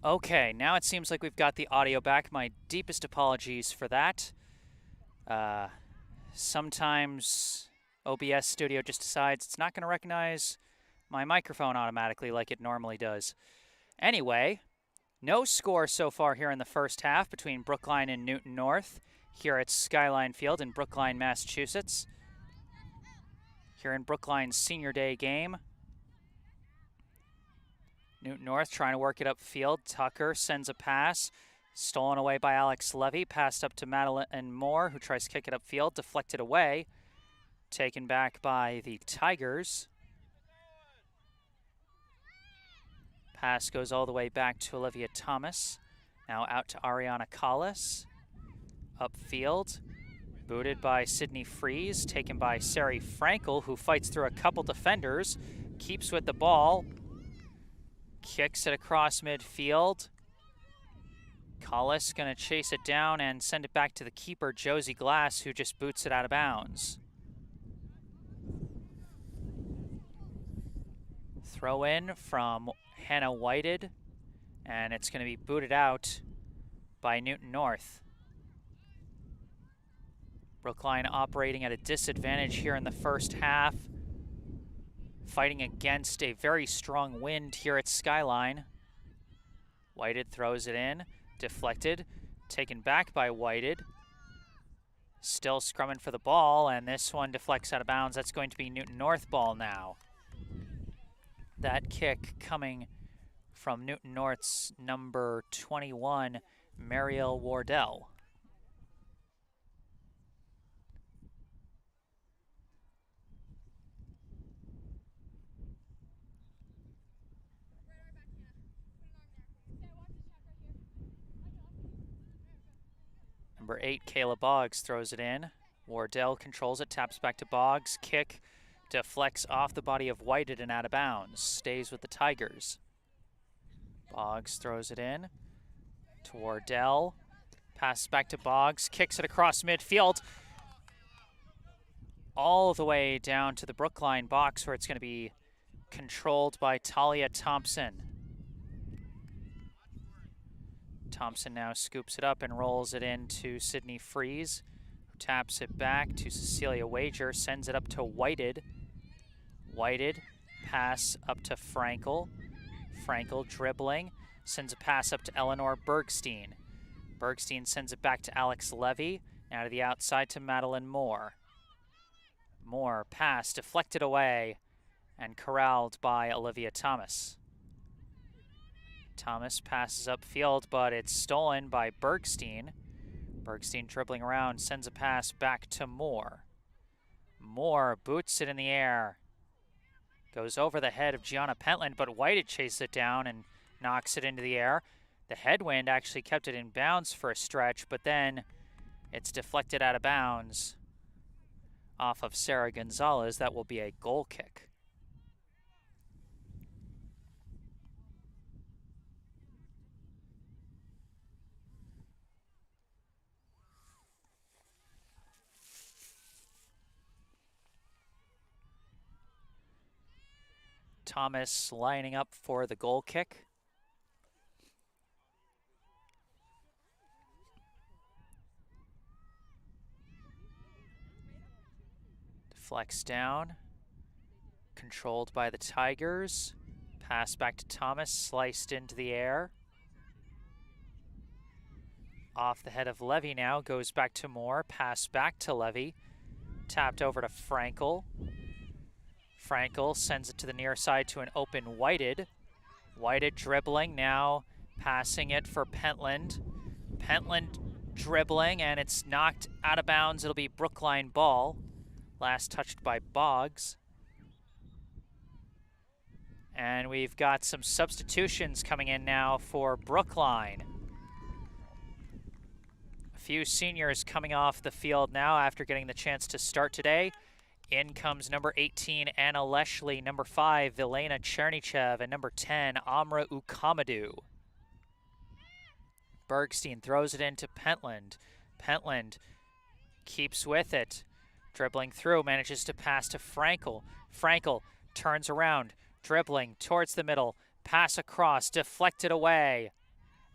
Okay, now it seems like we've got the audio back. My deepest apologies for that. Uh, Sometimes OBS Studio just decides it's not going to recognize my microphone automatically like it normally does. Anyway, no score so far here in the first half between Brookline and Newton North here at Skyline Field in Brookline, Massachusetts. Here in Brookline's senior day game. Newton North trying to work it upfield. Tucker sends a pass. Stolen away by Alex Levy. Passed up to Madeline Moore, who tries to kick it upfield. Deflected away. Taken back by the Tigers. Pass goes all the way back to Olivia Thomas. Now out to Ariana Collis. Upfield. Booted by Sydney Freeze. Taken by Sari Frankel, who fights through a couple defenders. Keeps with the ball. Kicks it across midfield. Collis going to chase it down and send it back to the keeper, Josie Glass, who just boots it out of bounds. Throw in from Hannah Whited, and it's going to be booted out by Newton North. Brookline operating at a disadvantage here in the first half, fighting against a very strong wind here at Skyline. Whited throws it in, deflected, taken back by Whited. Still scrumming for the ball, and this one deflects out of bounds. That's going to be Newton North ball now. That kick coming from Newton North's number 21, Mariel Wardell. Number 8, Kayla Boggs throws it in. Wardell controls it, taps back to Boggs. Kick deflects off the body of Whited and out of bounds. Stays with the Tigers. Boggs throws it in to Wardell. Passes back to Boggs. Kicks it across midfield. All the way down to the Brookline box, where it's going to be controlled by Talia Thompson. Thompson now scoops it up and rolls it into Sydney Freeze, who taps it back to Cecilia Wager, sends it up to Whited. Whited, pass up to Frankel. Frankel dribbling, sends a pass up to Eleanor Bergstein. Bergstein sends it back to Alex Levy, now to the outside to Madeline Moore. Moore, pass, deflected away, and corralled by Olivia Thomas. Thomas passes upfield, but it's stolen by Bergstein. Bergstein dribbling around, sends a pass back to Moore. Moore boots it in the air. Goes over the head of Gianna Pentland, but Whited chases it down and knocks it into the air. The headwind actually kept it in bounds for a stretch, but then it's deflected out of bounds off of Sarah Gonzalez. That will be a goal kick. Thomas lining up for the goal kick. Deflects down. Controlled by the Tigers. Pass back to Thomas, sliced into the air. Off the head of Levy now, goes back to Moore. Pass back to Levy. Tapped over to Frankel. Frankel sends it to the near side to an open Whited. Whited dribbling, now passing it for Pentland. Pentland dribbling, and it's knocked out of bounds. It'll be Brookline ball. Last touched by Boggs. And we've got some substitutions coming in now for Brookline. A few seniors coming off the field now after getting the chance to start today. In comes number 18, Anna Leshley, number 5, Vilena Chernychev, and number 10, Amra Ukamadou. Bergstein throws it into Pentland. Pentland keeps with it. Dribbling through, manages to pass to Frankel. Frankel turns around, dribbling towards the middle. Pass across, deflected away.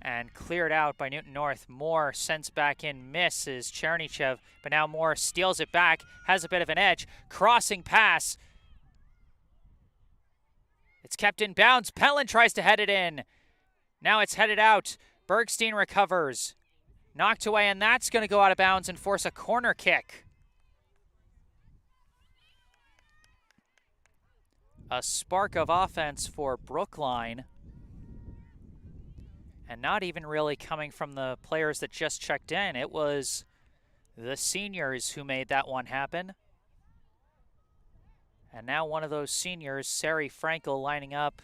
and cleared out by Newton North. Moore sends back in, misses Chernychev, but now Moore steals it back, has a bit of an edge, crossing pass. It's kept in bounds. Pentland tries to head it in. Now it's headed out. Bergstein recovers. Knocked away, and that's going to go out of bounds and force a corner kick. A spark of offense for Brookline. And not even really coming from the players that just checked in. It was the seniors who made that one happen. And now one of those seniors, Sari Frankel, lining up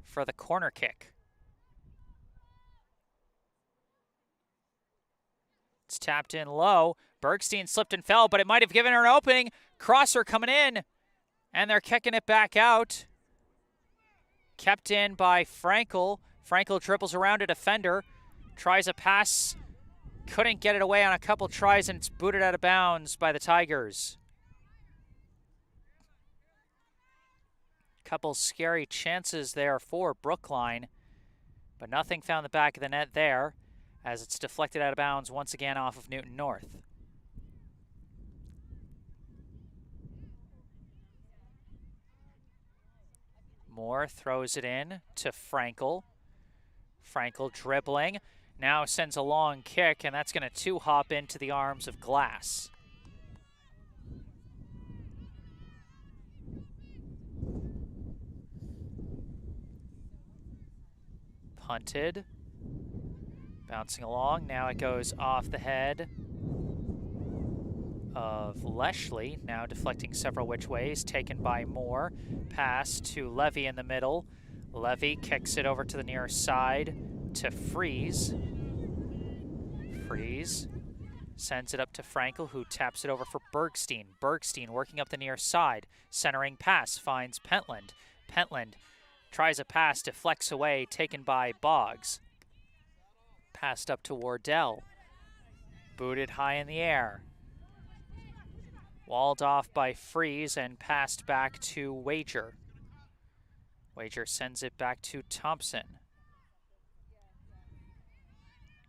for the corner kick. It's tapped in low. Bergstein slipped and fell, but it might have given her an opening. Crosser coming in, and they're kicking it back out. Kept in by Frankel. Frankel dribbles around a defender, tries a pass, couldn't get it away on a couple tries, and it's booted out of bounds by the Tigers. Couple scary chances there for Brookline, but nothing found the back of the net there as it's deflected out of bounds once again off of Newton North. Moore throws it in to Frankel. Frankel dribbling, now sends a long kick, and that's going to two-hop into the arms of Glass. Punted, bouncing along, now it goes off the head of Leslie, now deflecting several which ways, taken by Moore. Pass to Levy in the middle. Levy kicks it over to the near side to Freeze. Freeze sends it up to Frankel, who taps it over for Bergstein. Bergstein working up the near side. Centering pass finds Pentland. Pentland tries a pass, deflects away, taken by Boggs. Passed up to Wardell. Booted high in the air. Walled off by Freeze and passed back to Wager. Wager sends it back to Thompson.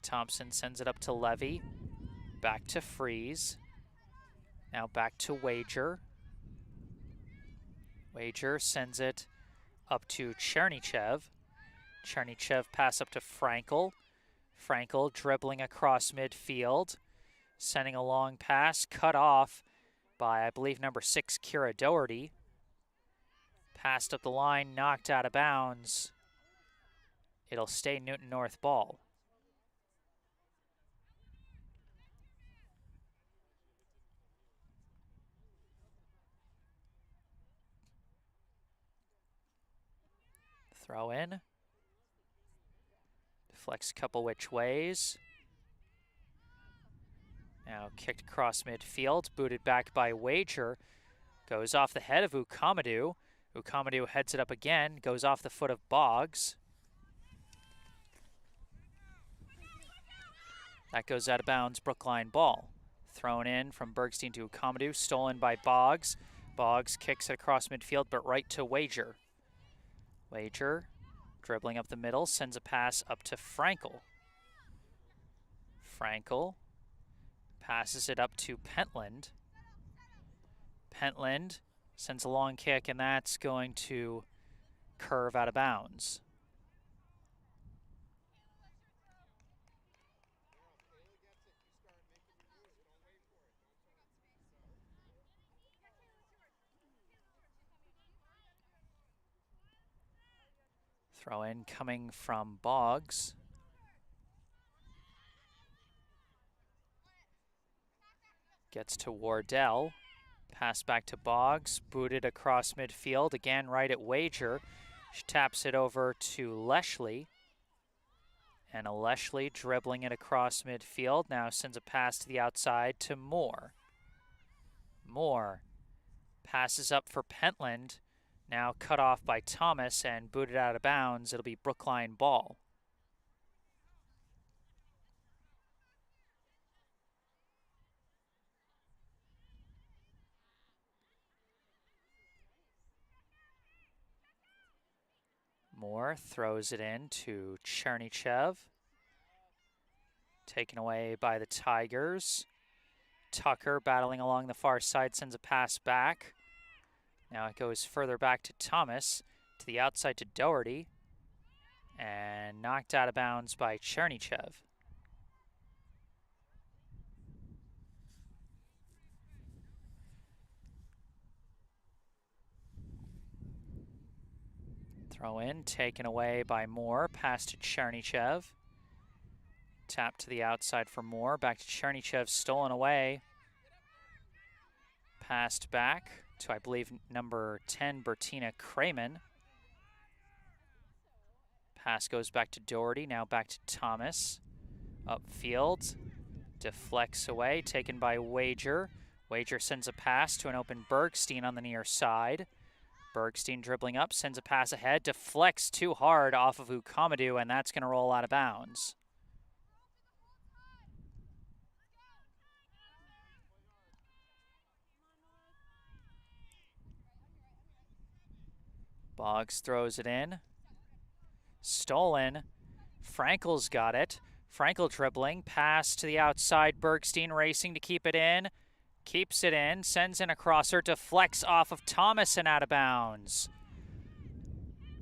Thompson sends it up to Levy. Back to Freeze. Now back to Wager. Wager sends it up to Chernychev. Chernychev pass up to Frankel. Frankel dribbling across midfield. Sending a long pass, cut off by, I believe, number 6, Kira Doherty. Passed up the line, knocked out of bounds. It'll stay Newton North ball. Throw in. Deflects a couple which ways. Now kicked across midfield, booted back by Wager. Goes off the head of Ukamadou. Ukamadou heads it up again, goes off the foot of Boggs. That goes out of bounds, Brookline ball. Thrown in from Bergstein to Ukamadou, stolen by Boggs. Boggs kicks it across midfield, but right to Wager. Wager, dribbling up the middle, sends a pass up to Frankel. Frankel passes it up to Pentland. Pentland sends a long kick, and that's going to curve out of bounds. Throw in coming from Boggs. Gets to Wardell. Pass back to Boggs. Booted across midfield. Again right at Wager. She taps it over to Leslie. And a Leslie dribbling it across midfield. Now sends a pass to the outside to Moore. Moore passes up for Pentland. Now cut off by Thomas and booted out of bounds. It'll be Brookline ball. Moore throws it in to Chernychev. Taken away by the Tigers. Tucker battling along the far side, sends a pass back. Now it goes further back to Thomas, to the outside to Doherty, and knocked out of bounds by Chernychev. Throw in, taken away by Moore, pass to Chernychev. Tap to the outside for Moore, back to Chernychev, stolen away. Passed back to, I believe, number 10, Bertina Kramen. Pass goes back to Doherty, now back to Thomas. Upfield, deflects away, taken by Wager. Wager sends a pass to an open Bergstein on the near side. Bergstein dribbling up, sends a pass ahead, deflects too hard off of Ukamadou, and that's going to roll out of bounds. Boggs throws it in. Stolen. Frankel's got it. Frankel dribbling. Pass to the outside. Bergstein racing to keep it in. Keeps it in. Sends in a crosser. Deflects off of Thomas and out of bounds.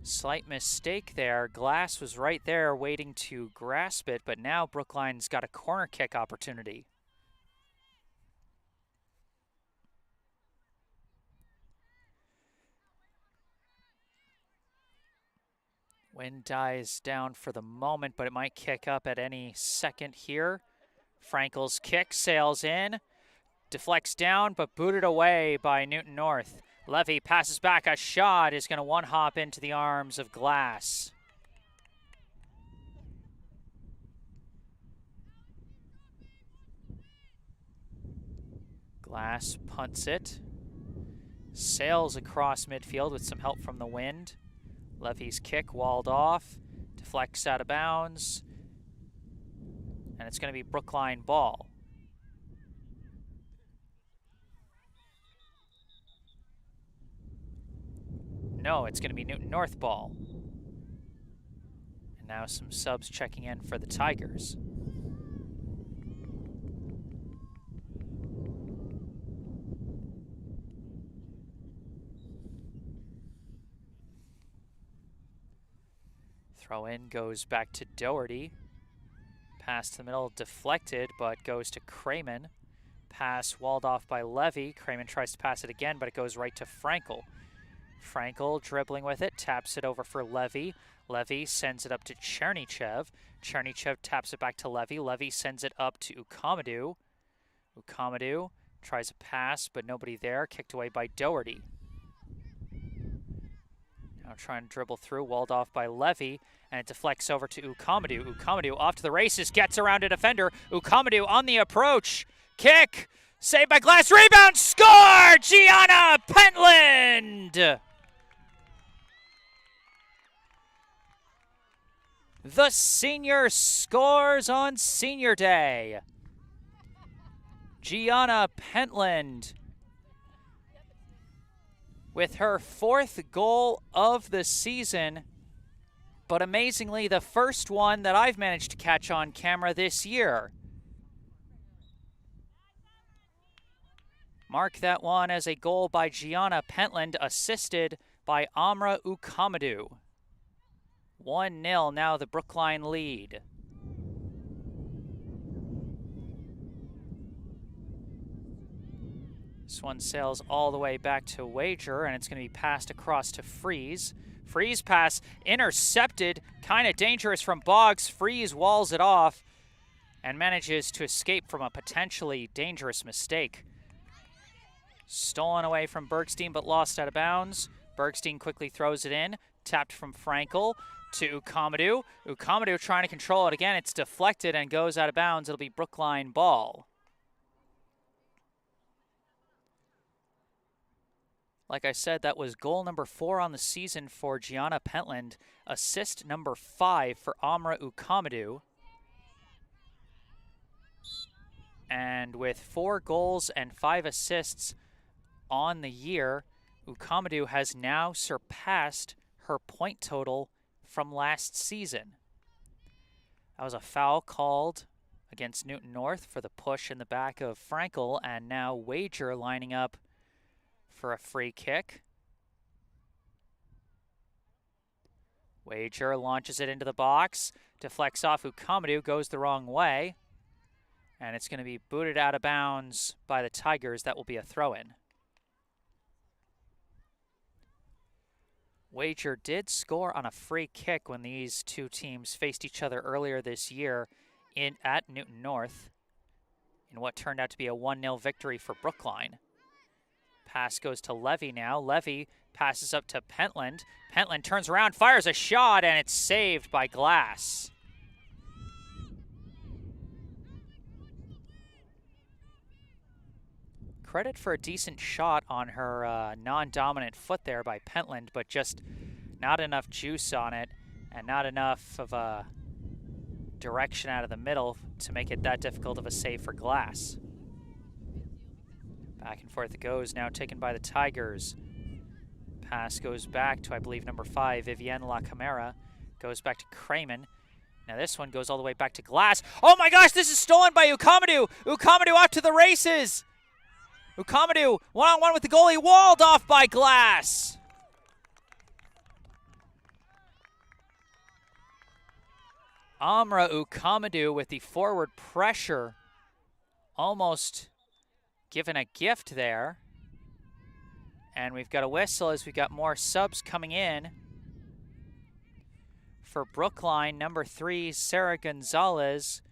Slight mistake there. Glass was right there waiting to grasp it, but now Brookline's got a corner kick opportunity. Wind dies down for the moment, but it might kick up at any second here. Frankel's kick sails in, deflects down, but booted away by Newton North. Levy passes back. A shot is going to one-hop into the arms of Glass. Glass punts it. Sails across midfield with some help from the wind. Levy's kick walled off, deflects out of bounds, and it's going to be Brookline ball. No, it's going to be Newton North ball. And now some subs checking in for the Tigers. Throw in goes back to Doherty. Pass to the middle, deflected, but goes to Kramen. Pass walled off by Levy. Kramen tries to pass it again, but it goes right to Frankel. Frankel dribbling with it, taps it over for Levy. Levy sends it up to Chernychev. Chernychev taps it back to Levy. Levy sends it up to Ukamadou. Ukamadou tries a pass, but nobody there. Kicked away by Doherty. Now trying to dribble through, walled off by Levy, and it deflects over to Ukamadou. Ukamadou off to the races, gets around a defender. Ukamadou on the approach. Kick, saved by Glass, rebound, score! Gianna Pentland! The senior scores on senior day. Gianna Pentland with her 4th goal of the season, but amazingly the first one that I've managed to catch on camera this year. Mark that one as a goal by Gianna Pentland, assisted by Amra Ukamadou. 1-0 now the Brookline lead. This one sails all the way back to Wager, and it's going to be passed across to Freeze. Freeze pass intercepted, kind of dangerous from Boggs. Freeze walls it off and manages to escape from a potentially dangerous mistake. Stolen away from Bergstein, but lost out of bounds. Bergstein quickly throws it in, tapped from Frankel to Ukamadou. Ukamadou trying to control it again. It's deflected and goes out of bounds. It'll be Brookline ball. Like I said, that was goal number 4 on the season for Gianna Pentland. Assist number 5 for Amra Ukamadou. And with 4 goals and 5 assists on the year, Ukamadou has now surpassed her point total from last season. That was a foul called against Newton North for the push in the back of Frankel, and now Wager lining up for a free kick. Wager launches it into the box, deflects off Ukamadu, goes the wrong way, and it's going to be booted out of bounds by the Tigers. That will be a throw-in. Wager did score on a free kick when these two teams faced each other earlier this year at Newton North in what turned out to be a 1-0 victory for Brookline. Pass goes to Levy now. Levy passes up to Pentland. Pentland turns around, fires a shot, and it's saved by Glass. Credit for a decent shot on her non-dominant foot there by Pentland, but just not enough juice on it and not enough of a direction out of the middle to make it that difficult of a save for Glass. Back and forth it goes, now taken by the Tigers. Pass goes back to, I believe, number 5, Vivienne Lacamera. Goes back to Crayman. Now this one goes all the way back to Glass. Oh my gosh, this is stolen by Ukamadu! Ukamadu off to the races! Ukamadu, one-on-one with the goalie, walled off by Glass. Amra Ukamadu with the forward pressure, almost given a gift there. And we've got a whistle as we've got more subs coming in. For Brookline, number 3, Sarah Gonzalez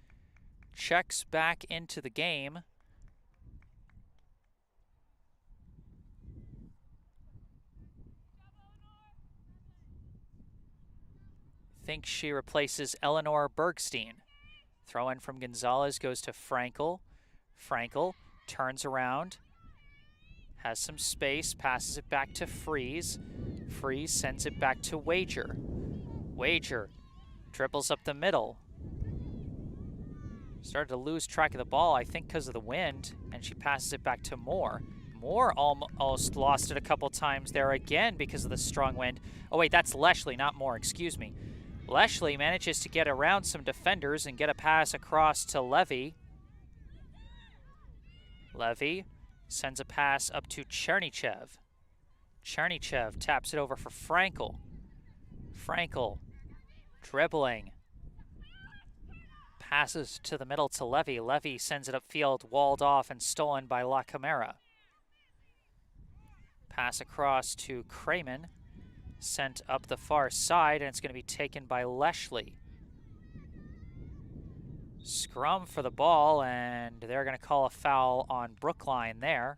checks back into the game. Think she replaces Eleanor Bergstein. Throw in from Gonzalez goes to Frankel. Frankel turns around, has some space, passes it back to Freeze. Freeze sends it back to Wager. Wager dribbles up the middle. Started to lose track of the ball, I think because of the wind, and she passes it back to Moore. Moore almost lost it a couple times there again because of the strong wind. Oh wait, that's Leshley, not Moore, excuse me. Leshley manages to get around some defenders and get a pass across to Levy. Levy sends a pass up to Chernychev. Chernychev taps it over for Frankel. Frankel dribbling. Passes to the middle to Levy. Levy sends it upfield, walled off and stolen by Lacamera. Pass across to Crayman. Sent up the far side, and it's going to be taken by Leshley. Scrum for the ball, and they're going to call a foul on Brookline there.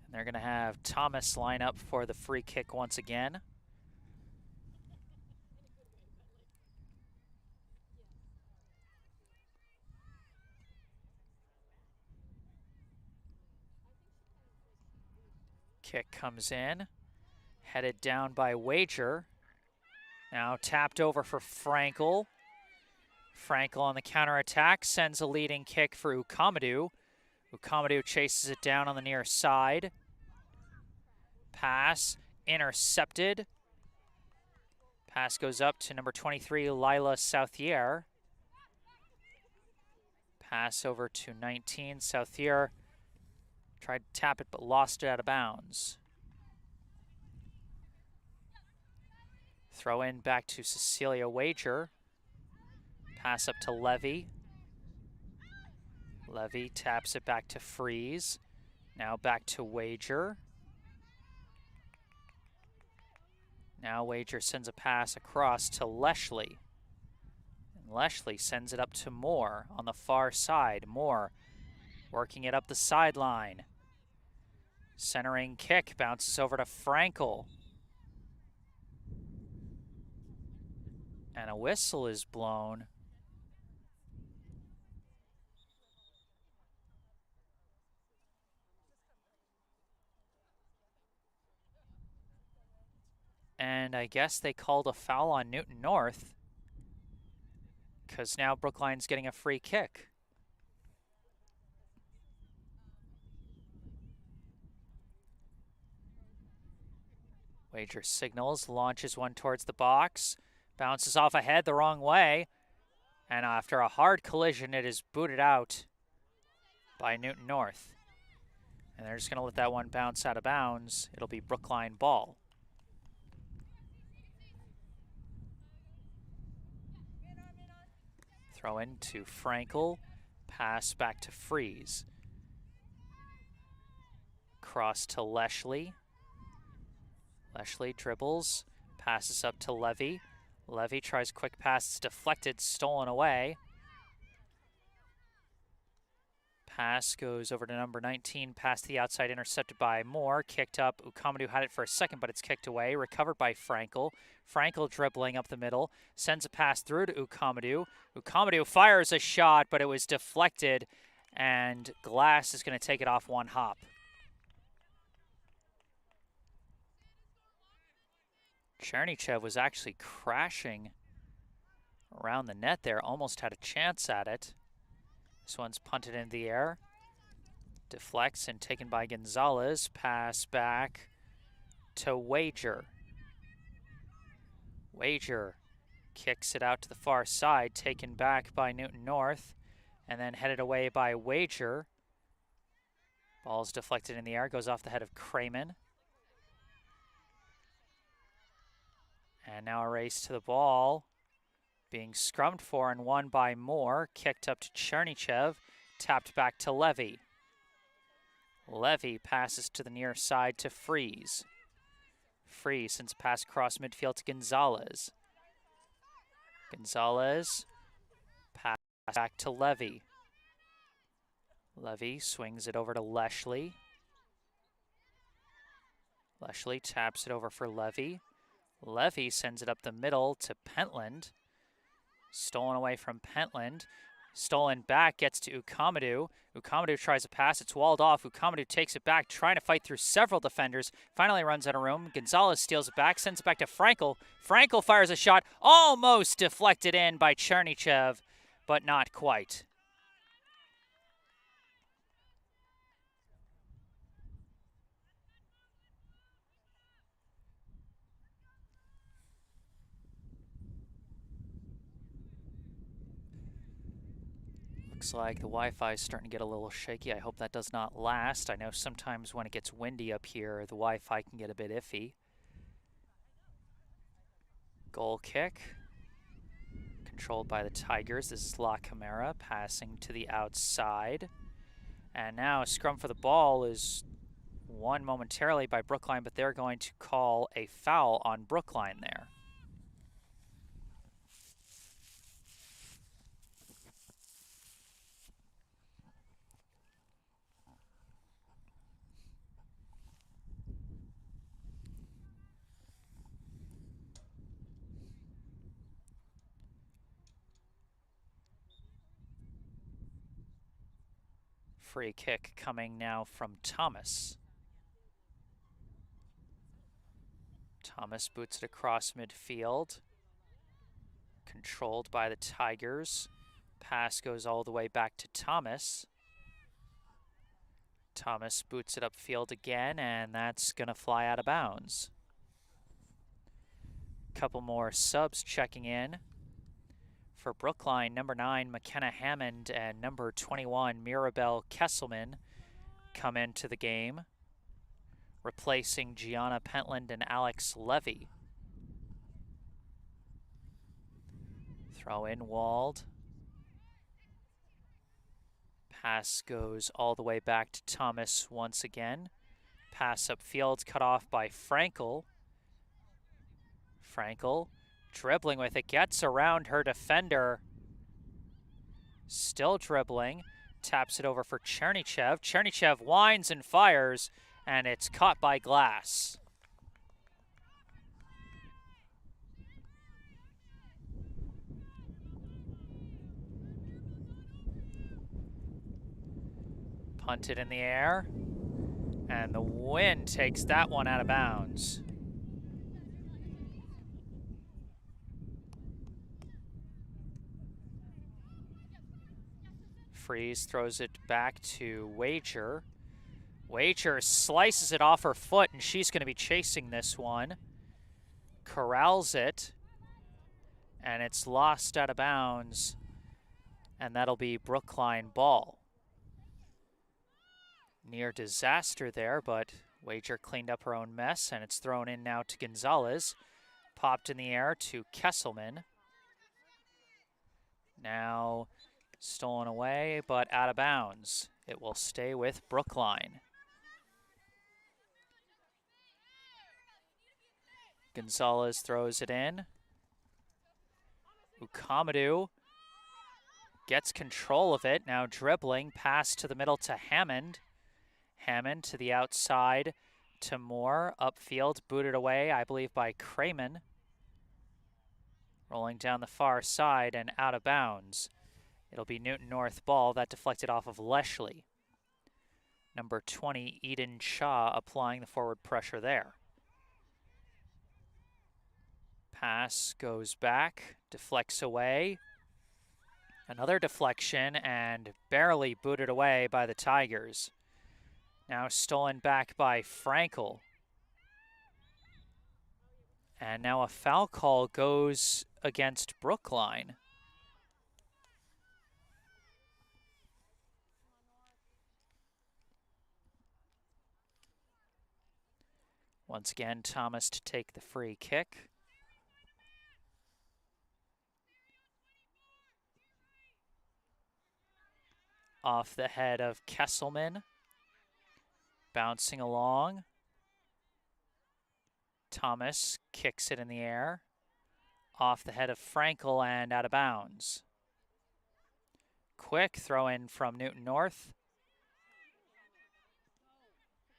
And they're going to have Thomas line up for the free kick once again. Kick comes in, headed down by Wager. Now tapped over for Frankel. Frankel on the counterattack, sends a leading kick for Ukamadu. Ukamadu chases it down on the near side. Pass intercepted. Pass goes up to number 23, Lila Southier. Pass over to 19, Southier. Tried to tap it, but lost it out of bounds. Throw in back to Cecilia Wager. Pass up to Levy. Levy taps it back to Freeze. Now back to Wager. Now Wager sends a pass across to Leshley. And Leshley sends it up to Moore on the far side. Moore working it up the sideline. Centering kick bounces over to Frankel. And a whistle is blown. And I guess they called a foul on Newton North, because now Brookline's getting a free kick. Wager signals, launches one towards the box, bounces off ahead the wrong way, and after a hard collision, it is booted out by Newton North. And they're just going to let that one bounce out of bounds. It'll be Brookline ball. Throw in to Frankel, pass back to Freeze. Cross to Leshley. Leshley dribbles, passes up to Levy. Levy tries quick pass, it's deflected, stolen away. Pass goes over to number 19, past the outside, intercepted by Moore. Kicked up, Ukamadu had it for a second, but it's kicked away. Recovered by Frankel. Frankel dribbling up the middle, sends a pass through to Ukamadu. Ukamadu fires a shot, but it was deflected, and Glass is going to take it off one hop. Chernychev was actually crashing around the net there, almost had a chance at it. This one's punted in the air, deflects and taken by Gonzalez. Pass back to Wager. Wager kicks it out to the far side, taken back by Newton North, and then headed away by Wager. Ball's deflected in the air, goes off the head of Crayman. And now a race to the ball, being scrummed for and won by Moore. Kicked up to Chernychev, tapped back to Levy. Levy passes to the near side to Freeze. Freeze sends a pass across midfield to Gonzalez. Gonzalez, pass back to Levy. Levy swings it over to Leshley. Leshley taps it over for Levy. Levy sends it up the middle to Pentland. Stolen away from Pentland. Stolen back, gets to Ukamadu. Ukamadu tries a pass, it's walled off. Ukamadu takes it back, trying to fight through several defenders. Finally runs out of room. Gonzalez steals it back, sends it back to Frankel. Frankel fires a shot, almost deflected in by Chernychev, but not quite. Looks like the Wi-Fi is starting to get a little shaky. I hope that does not last. I know sometimes when it gets windy up here, the Wi-Fi can get a bit iffy. Goal kick. Controlled by the Tigers. This is La Camara passing to the outside. And now a scrum for the ball is won momentarily by Brookline, but they're going to call a foul on Brookline there. Free kick coming now from Thomas. Thomas boots it across midfield. Controlled by the Tigers. Pass goes all the way back to Thomas. Thomas boots it upfield again, and that's going to fly out of bounds. Couple more subs checking in. For Brookline, number 9, McKenna Hammond, and number 21, Mirabelle Kesselman, come into the game, replacing Gianna Pentland and Alex Levy. Throw in walled. Pass goes all the way back to Thomas once again. Pass upfield, cut off by Frankel. Frankel dribbling with it, gets around her defender. Still dribbling, taps it over for Chernychev. Chernychev winds and fires, and it's caught by Glass. Punted in the air, and the wind takes that one out of bounds. Freeze throws it back to Wager. Wager slices it off her foot, and she's going to be chasing this one. corrals it, and it's lost out of bounds, and that'll be Brookline ball. Near disaster there, but Wager cleaned up her own mess, and it's thrown in now to Gonzalez. Popped in the air to Kesselman. Now stolen away, but out of bounds. It will stay with Brookline. Gonzalez throws it in. Ukamadu gets control of it, now dribbling, pass to the middle to Hammond. Hammond to the outside to Moore, upfield, booted away, I believe, by Crayman. Rolling down the far side and out of bounds. It'll be Newton North ball, that deflected off of Leshley. Number 20, Eden Shaw, applying the forward pressure there. Pass goes back, deflects away. Another deflection and barely booted away by the Tigers. Now stolen back by Frankel. And now a foul call goes against Brookline. Once again, Thomas to take the free kick. Off the head of Kesselman. Bouncing along. Thomas kicks it in the air. Off the head of Frankel and out of bounds. Quick throw in from Newton North.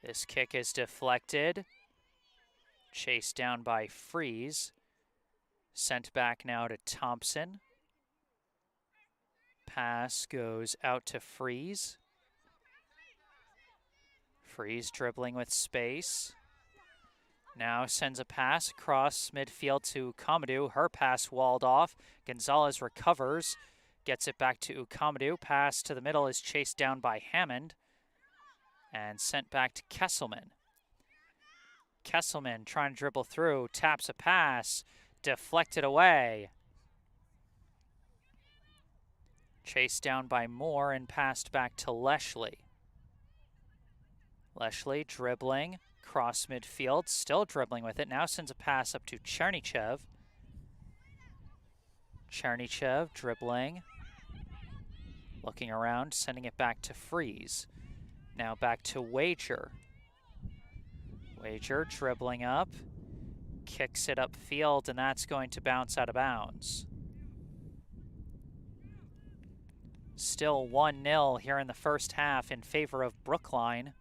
This kick is deflected. Chased down by Freeze. Sent back now to Thompson. Pass goes out to Freeze. Freeze dribbling with space. Now sends a pass across midfield to Ukamadu. Her pass walled off. Gonzalez recovers. Gets it back to Ukamadu. Pass to the middle is chased down by Hammond. And sent back to Kesselman. Kesselman trying to dribble through. Taps a pass. Deflected away. Chased down by Moore and passed back to Leshley. Leshley dribbling, cross midfield, still dribbling with it. Now sends a pass up to Chernychev. Chernychev dribbling, looking around, sending it back to Freeze. Now back to Wager. Wager dribbling up, kicks it upfield, and that's going to bounce out of bounds. Still 1-0 here in the first half in favor of Brookline.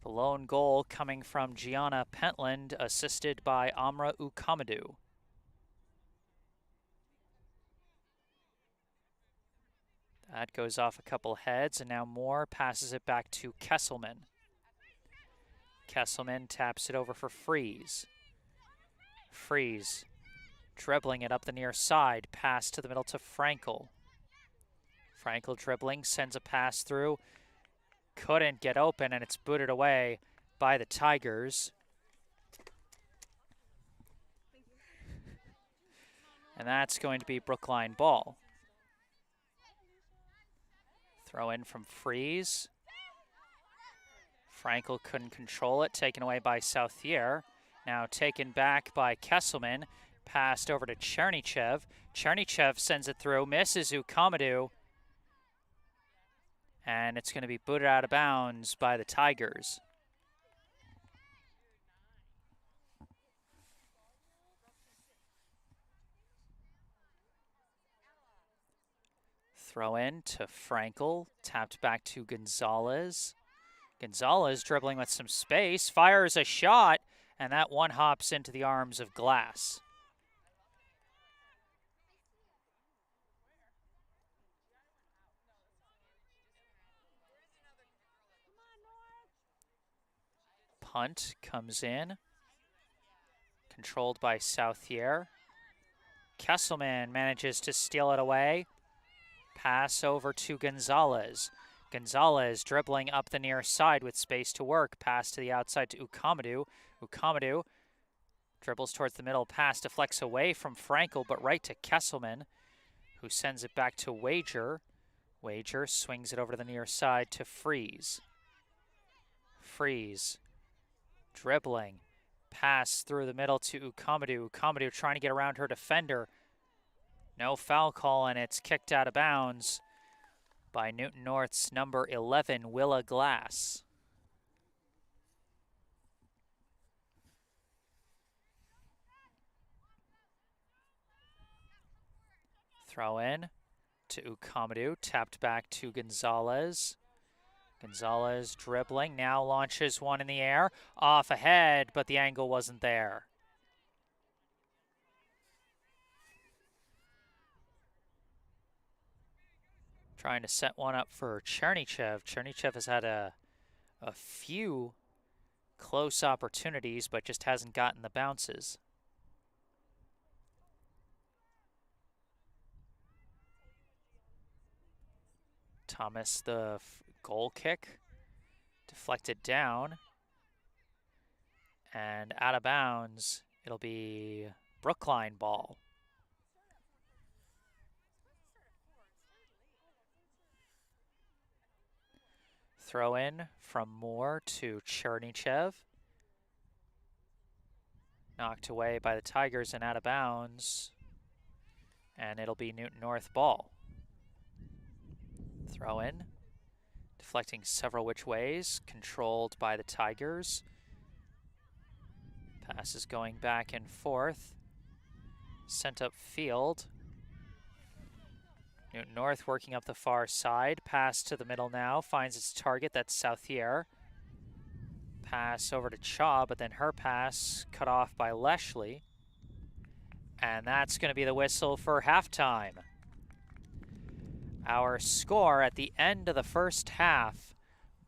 The lone goal coming from Gianna Pentland, assisted by Amra Ukamadu. That goes off a couple heads, and now Moore passes it back to Kesselman. Kesselman taps it over for Freeze. Freeze dribbling it up the near side, pass to the middle to Frankel. Frankel dribbling, sends a pass through. Couldn't get open, and it's booted away by the Tigers. And that's going to be Brookline ball. Throw in from Freeze. Frankel couldn't control it, taken away by Southier. Now taken back by Kesselman. Passed over to Chernychev. Chernychev sends it through, misses Ukamadu. And it's going to be booted out of bounds by the Tigers. Throw in to Frankel, tapped back to Gonzalez. Gonzalez dribbling with some space, fires a shot, and that one hops into the arms of Glass. Punt comes in, controlled by Southier. Kesselman manages to steal it away. Pass over to Gonzalez. Gonzalez dribbling up the near side with space to work. Pass to the outside to Ukamadu. Ukamadu dribbles towards the middle. Pass deflects away from Frankel, but right to Kesselman, who sends it back to Wager. Wager swings it over to the near side to Freeze. Freeze dribbling. Pass through the middle to Ukamadu. Ukamadu trying to get around her defender. No foul call, and it's kicked out of bounds by Newton North's number 11, Willa Glass. Throw in to Ukamadu, tapped back to Gonzalez. Gonzalez dribbling, now launches one in the air, off ahead, but the angle wasn't there. Trying to set one up for Chernychev. Chernychev has had a few close opportunities, but just hasn't gotten the bounces. Thomas, the goal kick, deflected down, and out of bounds. It'll be Brookline ball. Throw in from Moore to Chernychev. Knocked away by the Tigers and out of bounds. And it'll be Newton North ball. Throw in. Deflecting several which ways. Controlled by the Tigers. Passes going back and forth. Sent up field. Newton North working up the far side. Pass to the middle now. Finds its target. That's Southier. Pass over to Chaw, but then her pass cut off by Leshley. And that's going to be the whistle for halftime. Our score at the end of the first half,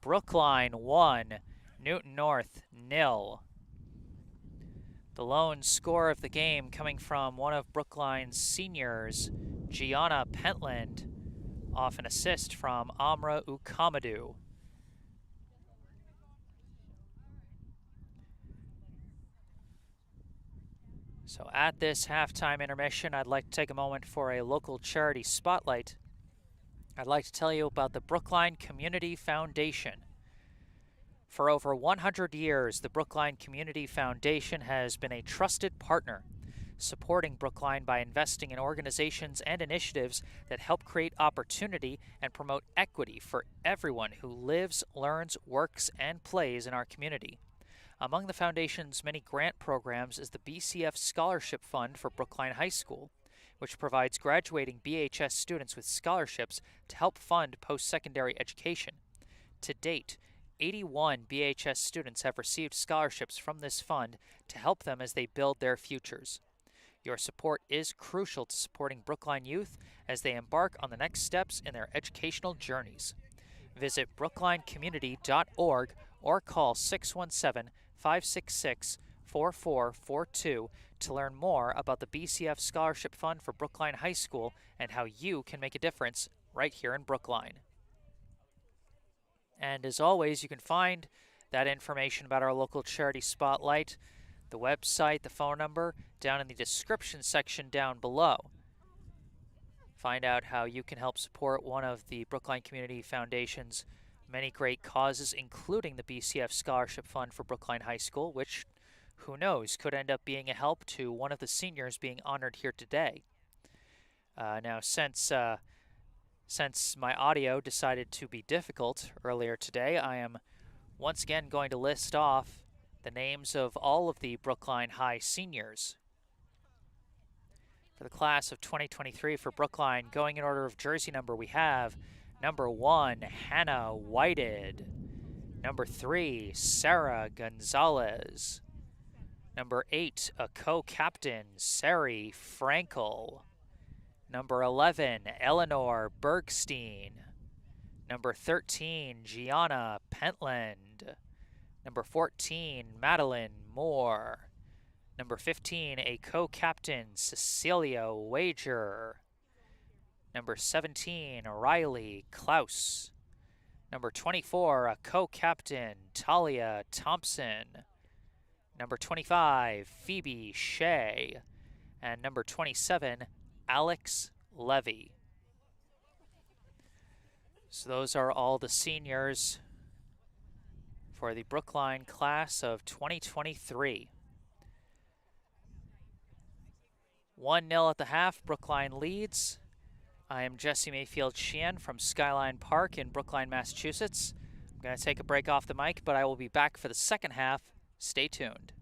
Brookline 1, Newton North 0. The lone score of the game coming from one of Brookline's seniors, Gianna Pentland, off an assist from Amra Ukamadu. So at this halftime intermission, I'd like to take a moment for a local charity spotlight. I'd like to tell you about the Brookline Community Foundation. For over 100 years, the Brookline Community Foundation has been a trusted partner, supporting Brookline by investing in organizations and initiatives that help create opportunity and promote equity for everyone who lives, learns, works, and plays in our community. Among the Foundation's many grant programs is the BCF Scholarship Fund for Brookline High School, which provides graduating BHS students with scholarships to help fund post-secondary education. To date, 81 BHS students have received scholarships from this fund to help them as they build their futures. Your support is crucial to supporting Brookline youth as they embark on the next steps in their educational journeys. Visit brooklinecommunity.org or call 617-566-4442 to learn more about the BCF Scholarship Fund for Brookline High School and how you can make a difference right here in Brookline. And as always, you can find that information about our local charity spotlight, the website, the phone number, down in the description section down below. Find out how you can help support one of the Brookline Community Foundation's many great causes, including the BCF Scholarship Fund for Brookline High School, which, who knows, could end up being a help to one of the seniors being honored here today. Now, since my audio decided to be difficult earlier today, I am once again going to list off the names of all of the Brookline High seniors. For the class of 2023 for Brookline, going in order of jersey number, we have number 1, Hannah Whited. Number 3, Sarah Gonzalez. Number 8, a co-captain, Sari Frankel. Number 11, Eleanor Bergstein. Number 13, Gianna Pentland. Number 14, Madeline Moore. Number 15, a co-captain, Cecilia Wager. Number 17, Riley Klaus. Number 24, a co-captain, Talia Thompson. Number 25, Phoebe Shea. And number 27, Alex Levy. So those are all the seniors for the Brookline class of 2023. 1-0 at the half, Brookline leads. I am Jesse Mayfield-Sheehan from Skyline Park in Brookline, Massachusetts. I'm going to take a break off the mic, but I will be back for the second half. Stay tuned.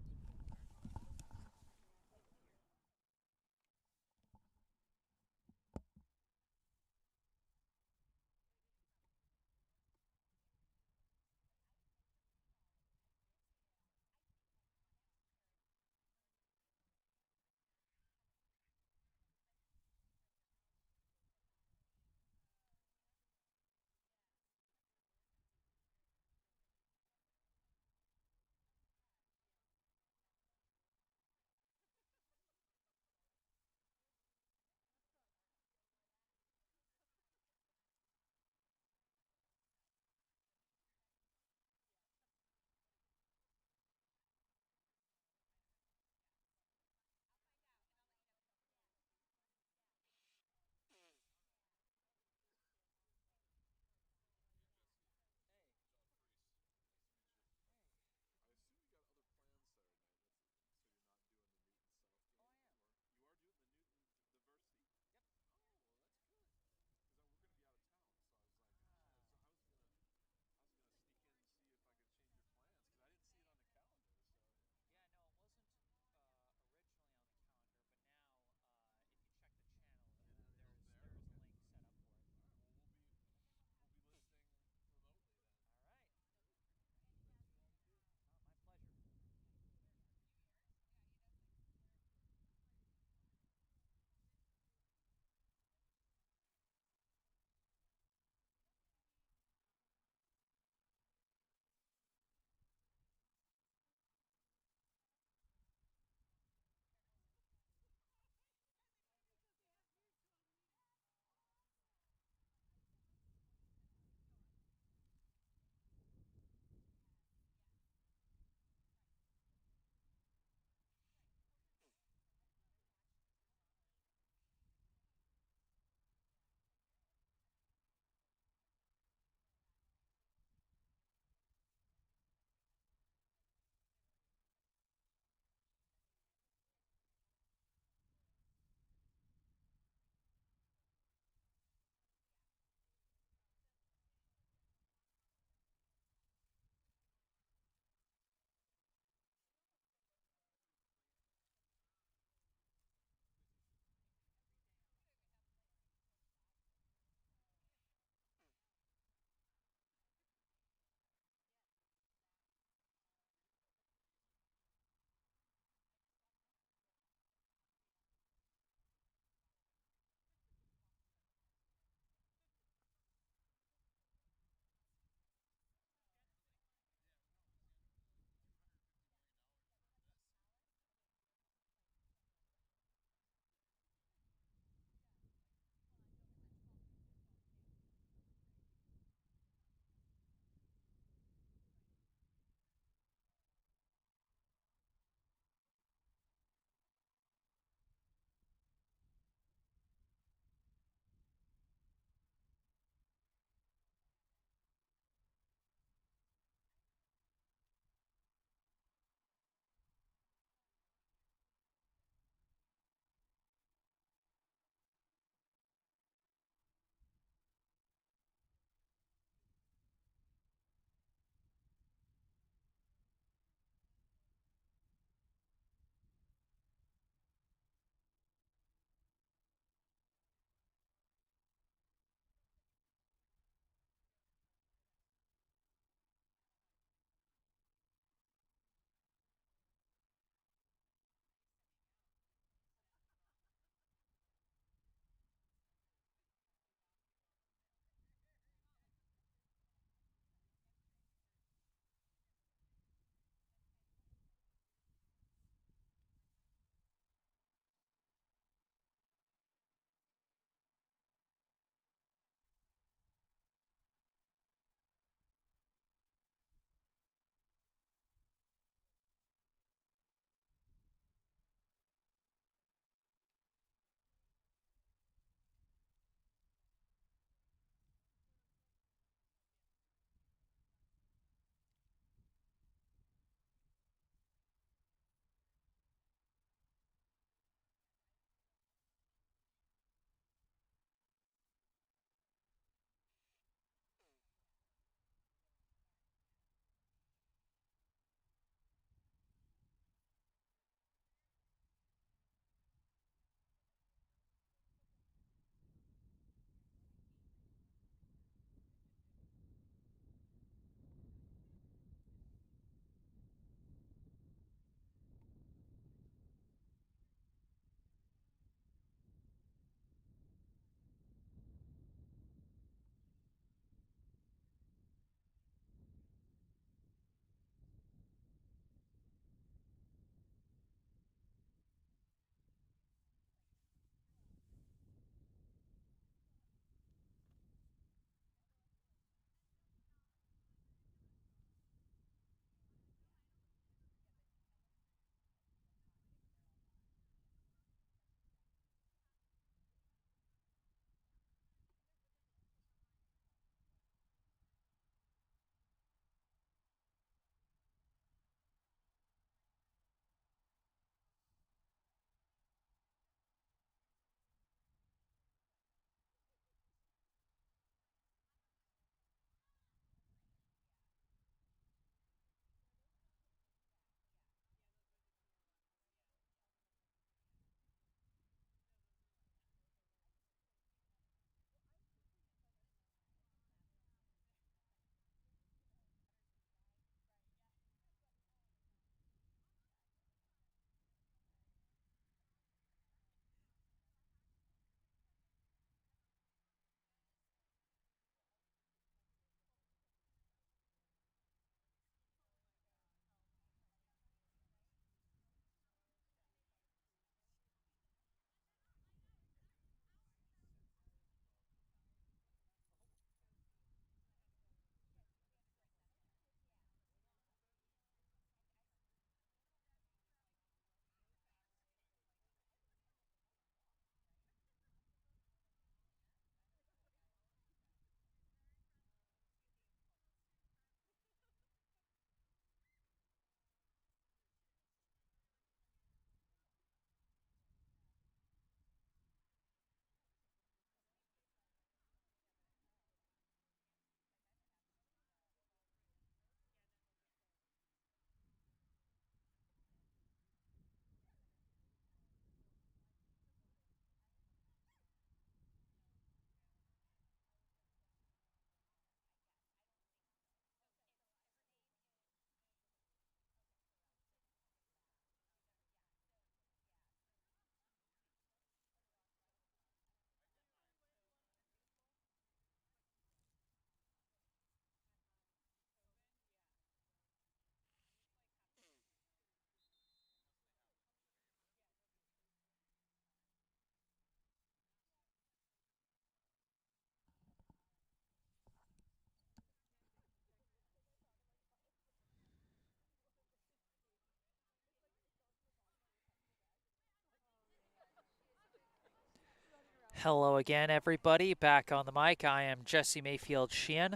Hello again, everybody. Back on the mic, I am Jesse Mayfield-Sheehan,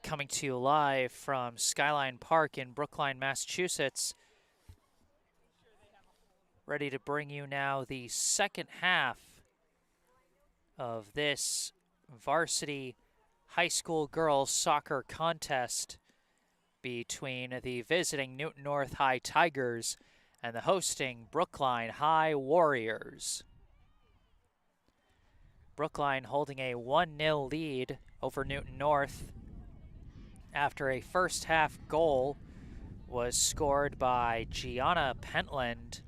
coming to you live from Skyline Park in Brookline, Massachusetts. Ready to bring you now the second half of this varsity high school girls soccer contest between the visiting Newton North High Tigers and the hosting Brookline High Warriors. Brookline holding a 1-0 lead over Newton North after a first half goal was scored by Gianna Pentland,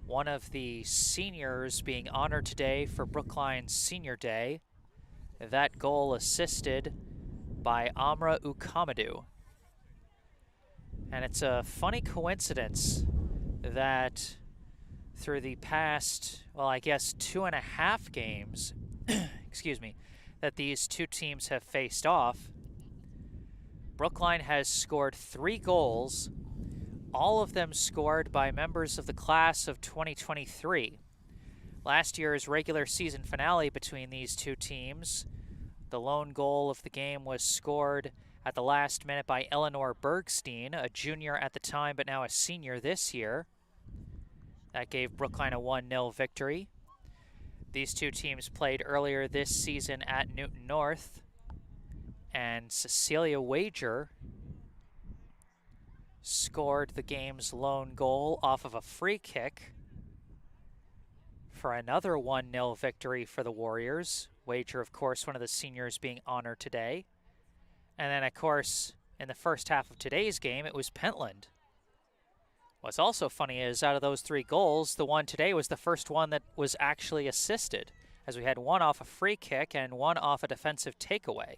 one of the seniors being honored today for Brookline's Senior Day. That goal assisted by Amra Ukamadu. And it's a funny coincidence that through the past, well, I guess 2.5 games, excuse me, that these two teams have faced off, Brookline has scored 3 goals, all of them scored by members of the class of 2023. Last year's regular season finale between these two teams, the lone goal of the game was scored at the last minute by Eleanor Bergstein, a junior at the time but now a senior this year. That gave Brookline a 1-0 victory. These two teams played earlier this season at Newton North, and Cecilia Wager scored the game's lone goal off of a free kick for another 1-0 victory for the Warriors. Wager, of course, one of the seniors being honored today. And then, of course, in the first half of today's game, it was Pentland. What's also funny is out of those 3 goals, the one today was the first one that was actually assisted, as we had one off a free kick and one off a defensive takeaway.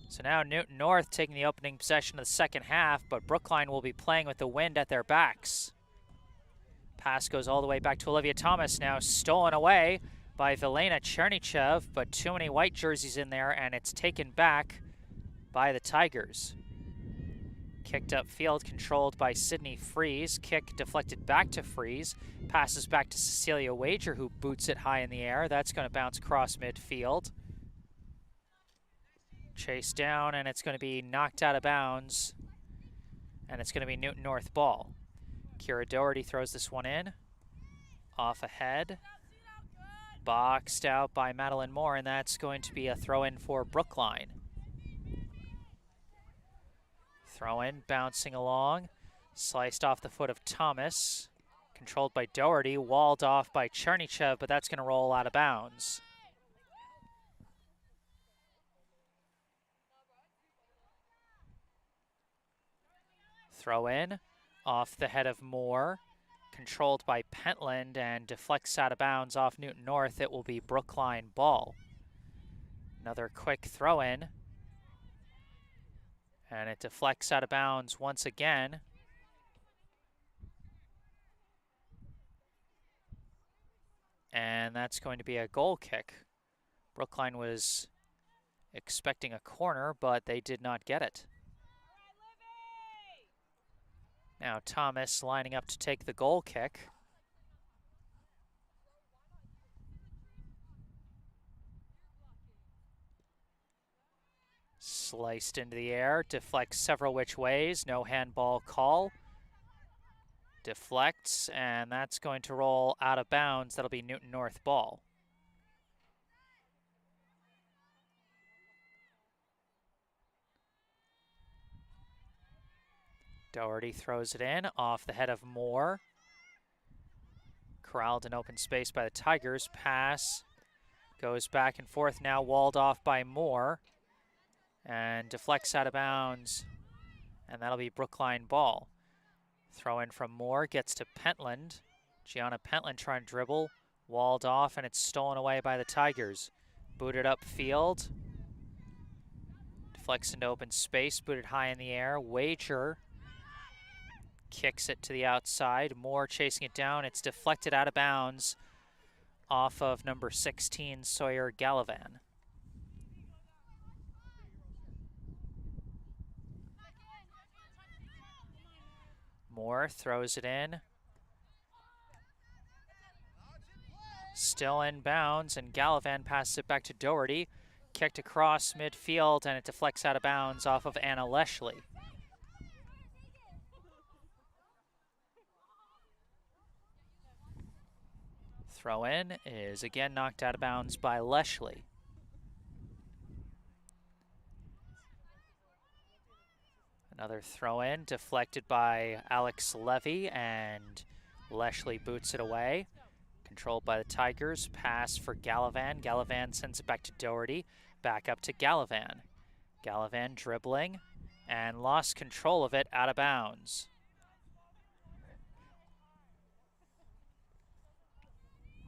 So now Newton North taking the opening possession of the second half, but Brookline will be playing with the wind at their backs. Pass goes all the way back to Olivia Thomas, now stolen away by Velena Chernychev, but too many white jerseys in there, and it's taken back by the Tigers. Kicked upfield, controlled by Sydney Freeze. Kick deflected back to Freeze. Passes back to Cecilia Wager, who boots it high in the air. That's going to bounce across midfield. Chased down, and it's going to be knocked out of bounds. And it's going to be Newton North ball. Kira Doherty throws this one in. Off ahead. Boxed out by Madeline Moore, and that's going to be a throw-in for Brookline. Throw-in, bouncing along. Sliced off the foot of Thomas. Controlled by Doherty, walled off by Chernychev, but that's going to roll out of bounds. Throw-in, off the head of Moore. Controlled by Pentland and deflects out of bounds off Newton North. It will be Brookline ball. Another quick throw-in. And it deflects out of bounds once again. And that's going to be a goal kick. Brookline was expecting a corner, but they did not get it. Now Thomas lining up to take the goal kick. Sliced into the air, deflects several which ways, no handball call. Deflects, and that's going to roll out of bounds. That'll be Newton North ball. Doherty throws it in, off the head of Moore. Corralled in open space by the Tigers. Pass goes back and forth, now walled off by Moore. And deflects out of bounds, and that'll be Brookline ball. Throw in from Moore, gets to Pentland. Gianna Pentland trying to dribble, walled off, and it's stolen away by the Tigers. Booted upfield. Deflects into open space, booted high in the air. Wager kicks it to the outside. Moore chasing it down. It's deflected out of bounds off of number 16, Sawyer Gallivan. Moore throws it in. Still in bounds, and Gallivan passes it back to Doherty. Kicked across midfield, and it deflects out of bounds off of Anna Leshley. Throw in is again knocked out of bounds by Leshley. Another throw in deflected by Alex Levy, and Leshley boots it away. Controlled by the Tigers. Pass for Gallivan. Gallivan sends it back to Doherty. Back up to Gallivan. Gallivan dribbling and lost control of it out of bounds.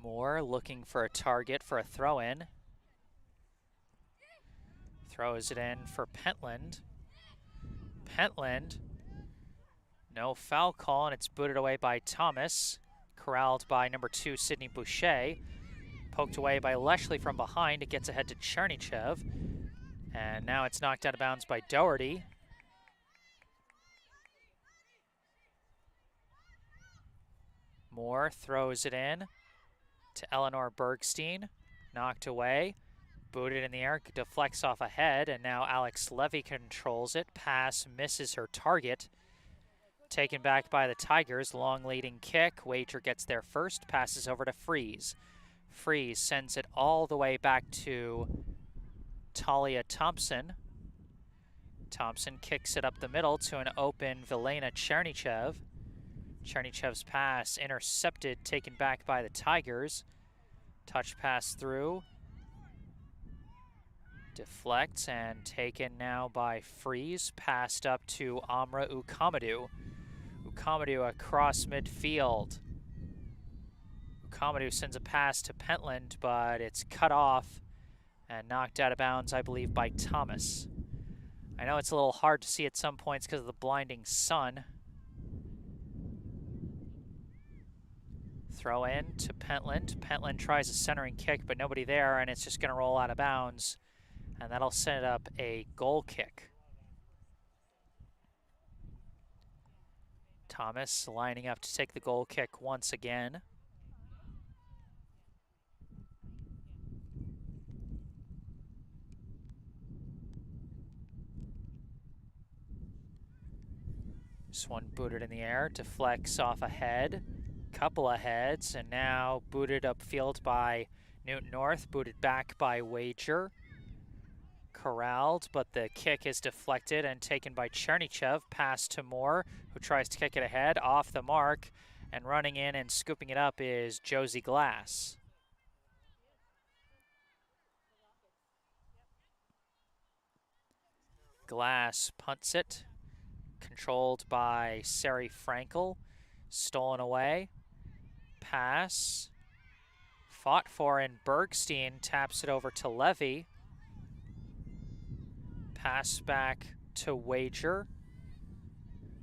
Moore looking for a target for a throw-in. Throws it in for Pentland. Pentland, no foul call, and it's booted away by Thomas. Corralled by number 2, Sydney Boucher. Poked away by Leshley from behind. It gets ahead to Chernychev. And now it's knocked out of bounds by Doherty. Moore throws it in to Eleanor Bergstein. Knocked away. Booted in the air, deflects off ahead, and now Alex Levy controls it. Pass misses her target. Taken back by the Tigers, long leading kick. Wager gets there first, passes over to Freeze. Freeze sends it all the way back to Talia Thompson. Thompson kicks it up the middle to an open Vilena Chernychev. Chernychev's pass intercepted, taken back by the Tigers. Touch pass through. Deflects and taken now by Freeze. Passed up to Amra Ukamadou. Ukamadou across midfield. Ukamadou sends a pass to Pentland, but it's cut off and knocked out of bounds, I believe, by Thomas. I know it's a little hard to see at some points because of the blinding sun. Throw in to Pentland. Pentland tries a centering kick, but nobody there, and it's just going to roll out of bounds. And that'll set up a goal kick. Thomas lining up to take the goal kick once again. This one booted in the air, deflects off ahead. Couple of heads, and now booted upfield by Newton North, booted back by Wager. Corralled, but the kick is deflected and taken by Chernychev. Pass to Moore, who tries to kick it ahead, off the mark, and running in and scooping it up is Josie Glass. Glass punts it, controlled by Sari Frankel, stolen away. Pass, fought for, and Bergstein taps it over to Levy. Pass back to Wager,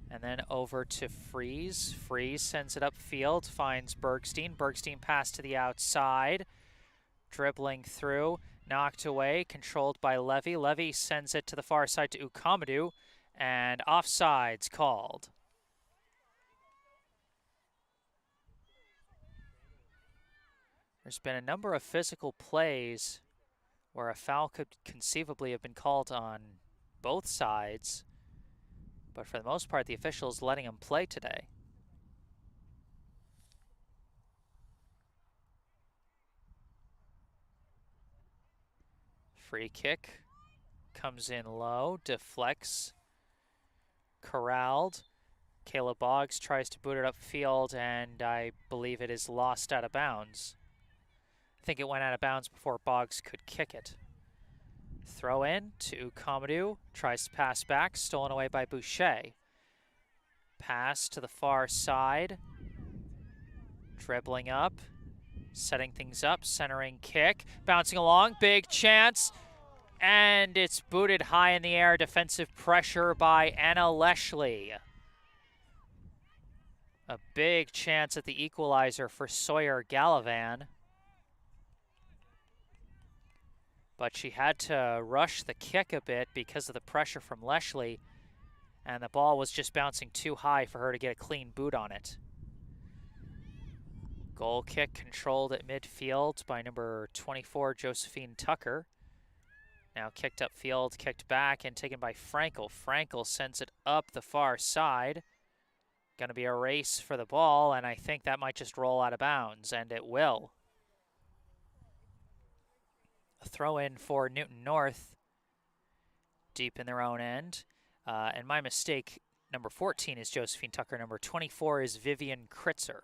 and then over to Freeze. Freeze sends it upfield, finds Bergstein. Bergstein pass to the outside, dribbling through, knocked away, controlled by Levy. Levy sends it to the far side to Ukamadou, and offside's called. There's been a number of physical plays where a foul could conceivably have been called on both sides, but for the most part, the officials letting him play today. Free kick comes in low, deflects, corralled. Caleb Boggs tries to boot it upfield, and I believe it is lost out of bounds. I think it went out of bounds before Boggs could kick it. Throw in to Ukamadou, tries to pass back, stolen away by Boucher. Pass to the far side, dribbling up, setting things up, centering kick, bouncing along, big chance, and it's booted high in the air, defensive pressure by Anna Leshley. A big chance at the equalizer for Sawyer Gallivan. But she had to rush the kick a bit because of the pressure from Leshley, and the ball was just bouncing too high for her to get a clean boot on it. Goal kick controlled at midfield by number 24, Josephine Tucker. Now kicked upfield, kicked back, and taken by Frankel. Frankel sends it up the far side. Going to be a race for the ball, and I think that might just roll out of bounds, and it will. A throw in for Newton North, deep in their own end. And my mistake, number 14 is Josephine Tucker. Number 24 is Vivian Kritzer.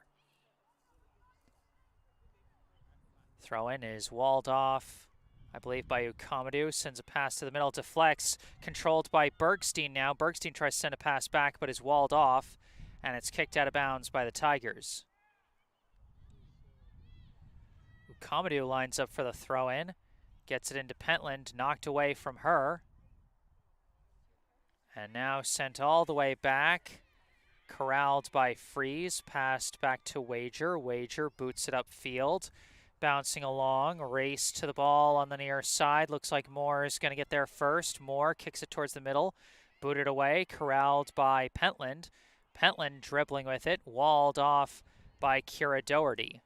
Throw in is walled off, I believe, by Ukamadou. Sends a pass to the middle, deflects, controlled by Bergstein now. Bergstein tries to send a pass back, but is walled off, and it's kicked out of bounds by the Tigers. Ukamadou lines up for the throw in, gets it into Pentland, knocked away from her. And now sent all the way back, corralled by Freeze, passed back to Wager. Wager boots it upfield, bouncing along, race to the ball on the near side. Looks like Moore is going to get there first. Moore kicks it towards the middle, booted away, corralled by Pentland. Pentland dribbling with it, walled off by Kira Doherty.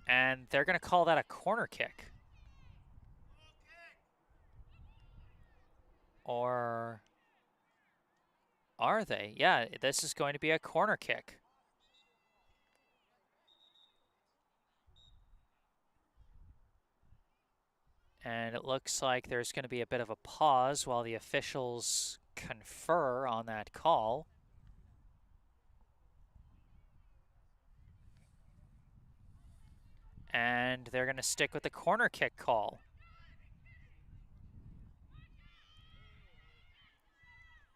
And they're going to call that a corner kick. Or are they? Yeah, this is going to be a corner kick. And it looks like there's going to be a bit of a pause while the officials confer on that call. And they're going to stick with the corner kick call.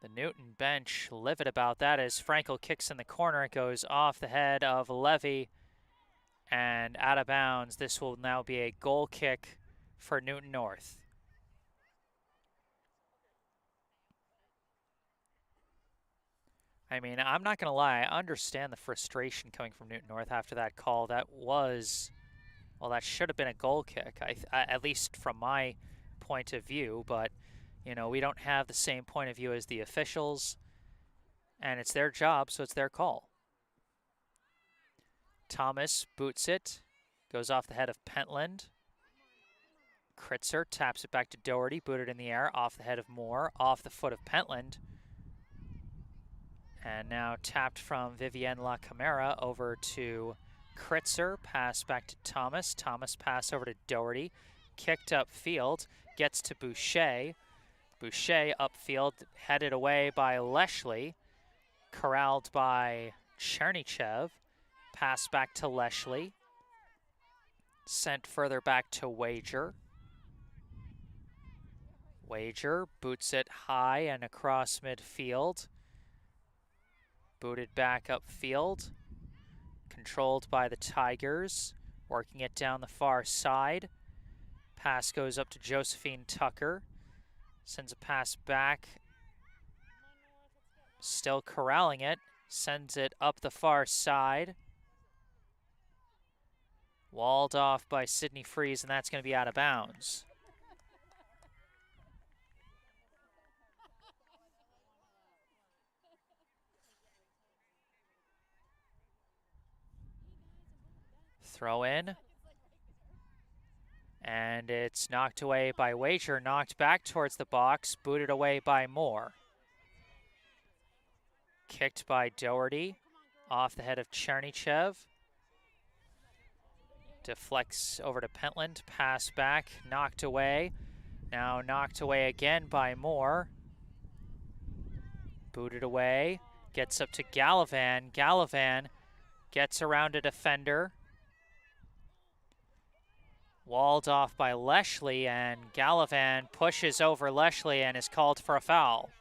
The Newton bench livid about that as Frankel kicks in the corner. It goes off the head of Levy and out of bounds. This will now be a goal kick for Newton North. I mean, I'm not going to lie. I understand the frustration coming from Newton North after that call. That was, well, that should have been a goal kick, at least from my point of view, but you know, we don't have the same point of view as the officials, and it's their job, so it's their call. Thomas boots it, goes off the head of Pentland. Kritzer taps it back to Doherty, booted in the air, off the head of Moore, off the foot of Pentland. And now tapped from Vivienne La Camara over to Kritzer, pass back to Thomas. Thomas pass over to Doherty, kicked upfield, gets to Boucher. Boucher upfield, headed away by Leshley, corralled by Chernychev, pass back to Leshley, sent further back to Wager. Wager boots it high and across midfield, booted back upfield, controlled by the Tigers, working it down the far side. Pass goes up to Josephine Tucker. Sends a pass back, still corralling it, sends it up the far side. Walled off by Sydney Freeze, and that's going to be out of bounds. Throw in. And it's knocked away by Wager, knocked back towards the box, booted away by Moore. Kicked by Doherty, off the head of Chernychev. Deflects over to Pentland, pass back, knocked away. Now knocked away again by Moore. Booted away, gets up to Gallivan. Gallivan gets around a defender. Walled off by Leshley, and Gallivan pushes over Leshley and is called for a foul.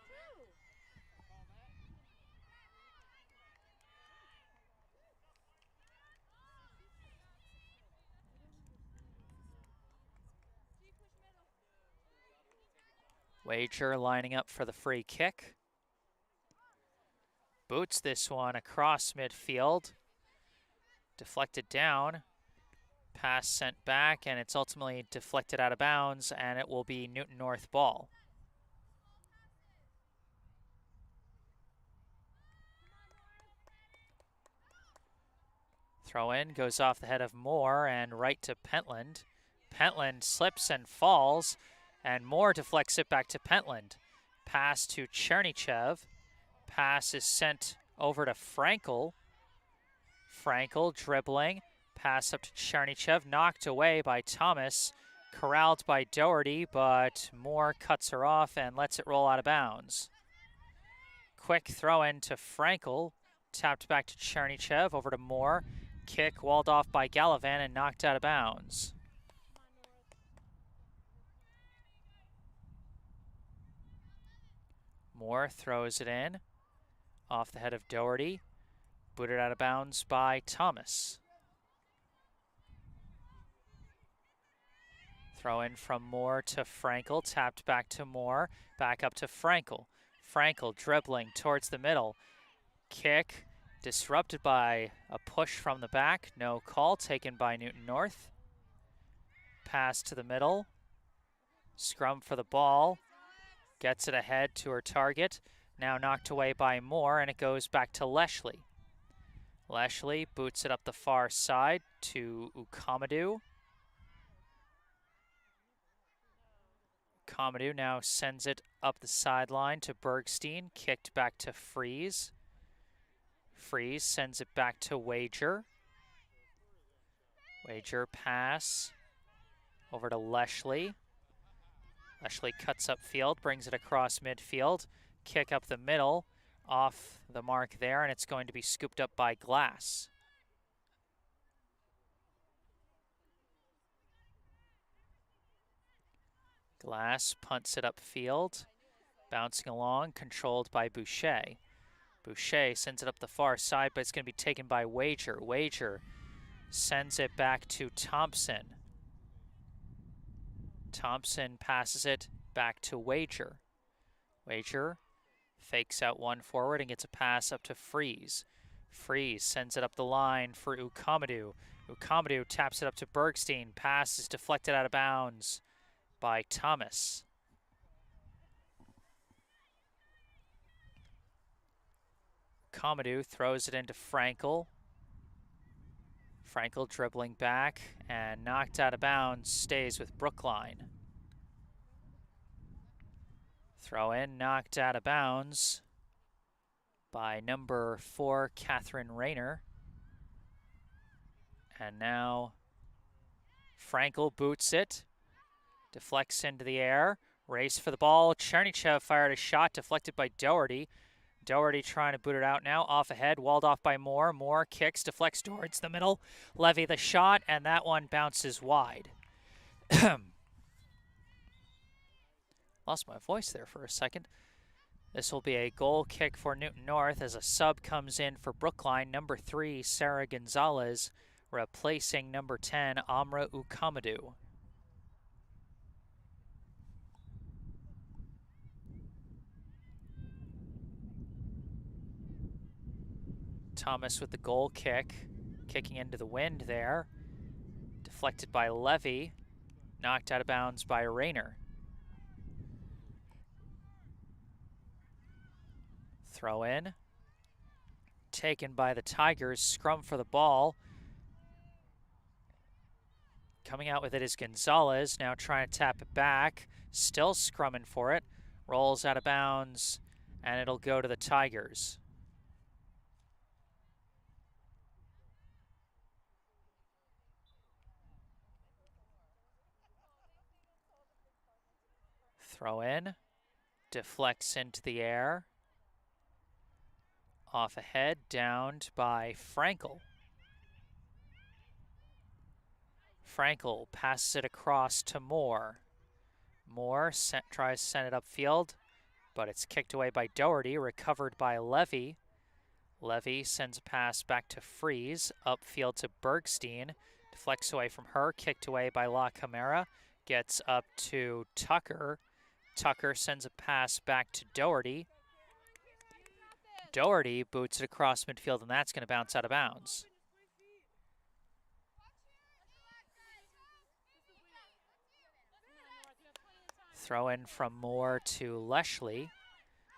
Wager lining up for the free kick. Boots this one across midfield. Deflected down. Pass sent back, and it's ultimately deflected out of bounds, and it will be Newton North ball. Throw in goes off the head of Moore and right to Pentland. Pentland slips and falls, and Moore deflects it back to Pentland. Pass to Chernychev. Pass is sent over to Frankel. Frankel dribbling. Pass up to Chernychev, knocked away by Thomas. Corralled by Doherty, but Moore cuts her off and lets it roll out of bounds. Quick throw in to Frankel. Tapped back to Chernychev, over to Moore. Kick walled off by Gallivan and knocked out of bounds. Moore throws it in. Off the head of Doherty. Booted out of bounds by Thomas. Throw in from Moore to Frankel. Tapped back to Moore. Back up to Frankel. Frankel dribbling towards the middle. Kick disrupted by a push from the back. No call taken by Newton North. Pass to the middle. Scrum for the ball. Gets it ahead to her target. Now knocked away by Moore, and it goes back to Leshley. Leshley boots it up the far side to Ukamadou. Ukamadou now sends it up the sideline to Bergstein. Kicked back to Freeze. Freeze sends it back to Wager. Wager pass over to Leshley. Leshley cuts upfield, brings it across midfield. Kick up the middle, off the mark there, and it's going to be scooped up by Glass. Glass punts it upfield, bouncing along, controlled by Boucher. Boucher sends it up the far side, but it's going to be taken by Wager. Wager sends it back to Thompson. Thompson passes it back to Wager. Wager fakes out one forward and gets a pass up to Freeze. Freeze sends it up the line for Ukamadou. Ukamadou taps it up to Bergstein. Pass is deflected out of bounds by Thomas. Ukamadou throws it into Frankel. Frankel dribbling back and knocked out of bounds, stays with Brookline. Throw in, knocked out of bounds by number 4, Catherine Rayner. And now Frankel boots it, deflects into the air, race for the ball. Chernychev fired a shot, deflected by Doherty. Doherty trying to boot it out now, off ahead, walled off by Moore. Moore kicks, deflects towards the middle. Levy the shot, and that one bounces wide. Lost my voice there for a second. This will be a goal kick for Newton North as a sub comes in for Brookline. Number 3, Sarah Gonzalez, replacing number 10, Amra Ukamadou. Thomas with the goal kick, kicking into the wind there. Deflected by Levy, knocked out of bounds by Rayner. Throw in, taken by the Tigers, scrum for the ball. Coming out with it is Gonzalez, now trying to tap it back, still scrumming for it. Rolls out of bounds, and it'll go to the Tigers. Throw in, deflects into the air. Off ahead, downed by Frankel. Frankel passes it across to Moore. Moore tries to send it upfield, but it's kicked away by Doherty, recovered by Levy. Levy sends a pass back to Freeze, upfield to Bergstein. Deflects away from her, kicked away by La Camara. Gets up to Tucker. Tucker sends a pass back to Doherty. Doherty boots it across midfield, and that's going to bounce out of bounds. Throw in from Moore to Leshley.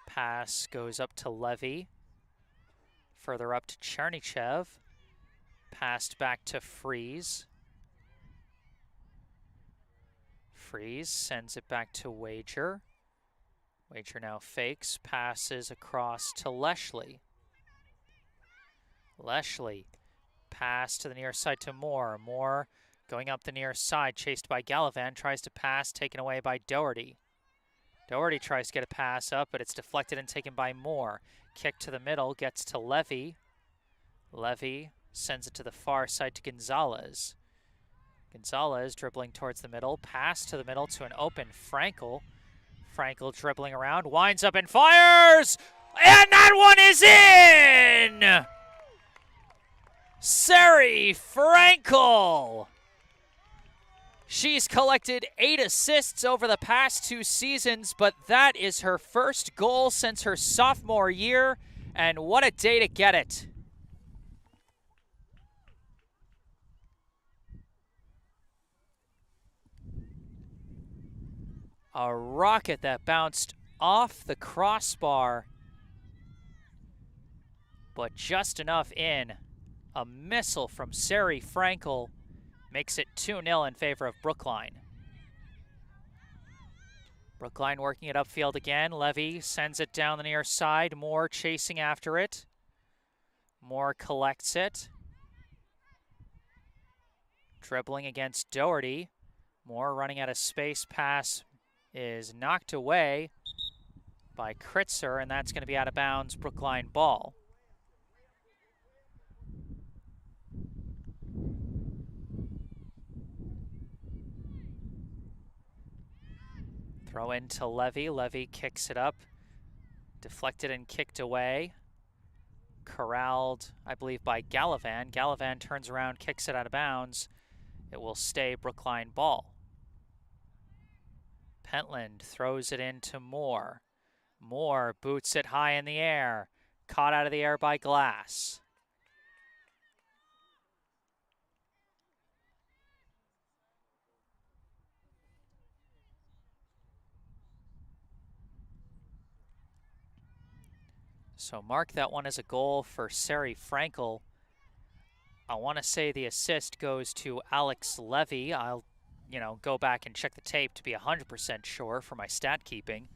Pass goes up to Levy. Further up to Chernychev. Passed back to Freeze. Freeze sends it back to Wager. Wager now fakes, passes across to Leshley. Leshley, pass to the near side to Moore. Moore going up the near side, chased by Gallivan, tries to pass, taken away by Doherty. Doherty tries to get a pass up, but it's deflected and taken by Moore. Kick to the middle, gets to Levy. Levy sends it to the far side to Gonzalez. Gonzalez dribbling towards the middle, pass to the middle to an open Frankel. Frankel dribbling around, winds up and fires! And that one is in! Sari Frankel! She's collected 8 assists over the past 2 seasons, but that is her first goal since her sophomore year, and what a day to get it. A rocket that bounced off the crossbar, but just enough in. A missile from Sari Frankel makes it 2-0 in favor of Brookline. Brookline working it upfield again. Levy sends it down the near side. Moore chasing after it. Moore collects it. Dribbling against Doherty. Moore running out of space. Pass is knocked away by Kritzer, and that's going to be out of bounds. Brookline ball. Throw in to Levy. Levy kicks it up. Deflected and kicked away. Corralled, I believe, by Gallivan. Gallivan turns around, kicks it out of bounds. It will stay Brookline ball. Pentland throws it into Moore. Moore boots it high in the air. Caught out of the air by Glass. So mark that one as a goal for Sari Frankel. I want to say the assist goes to Alex Levy. I'll, go back and check the tape to be 100% sure for my stat keeping.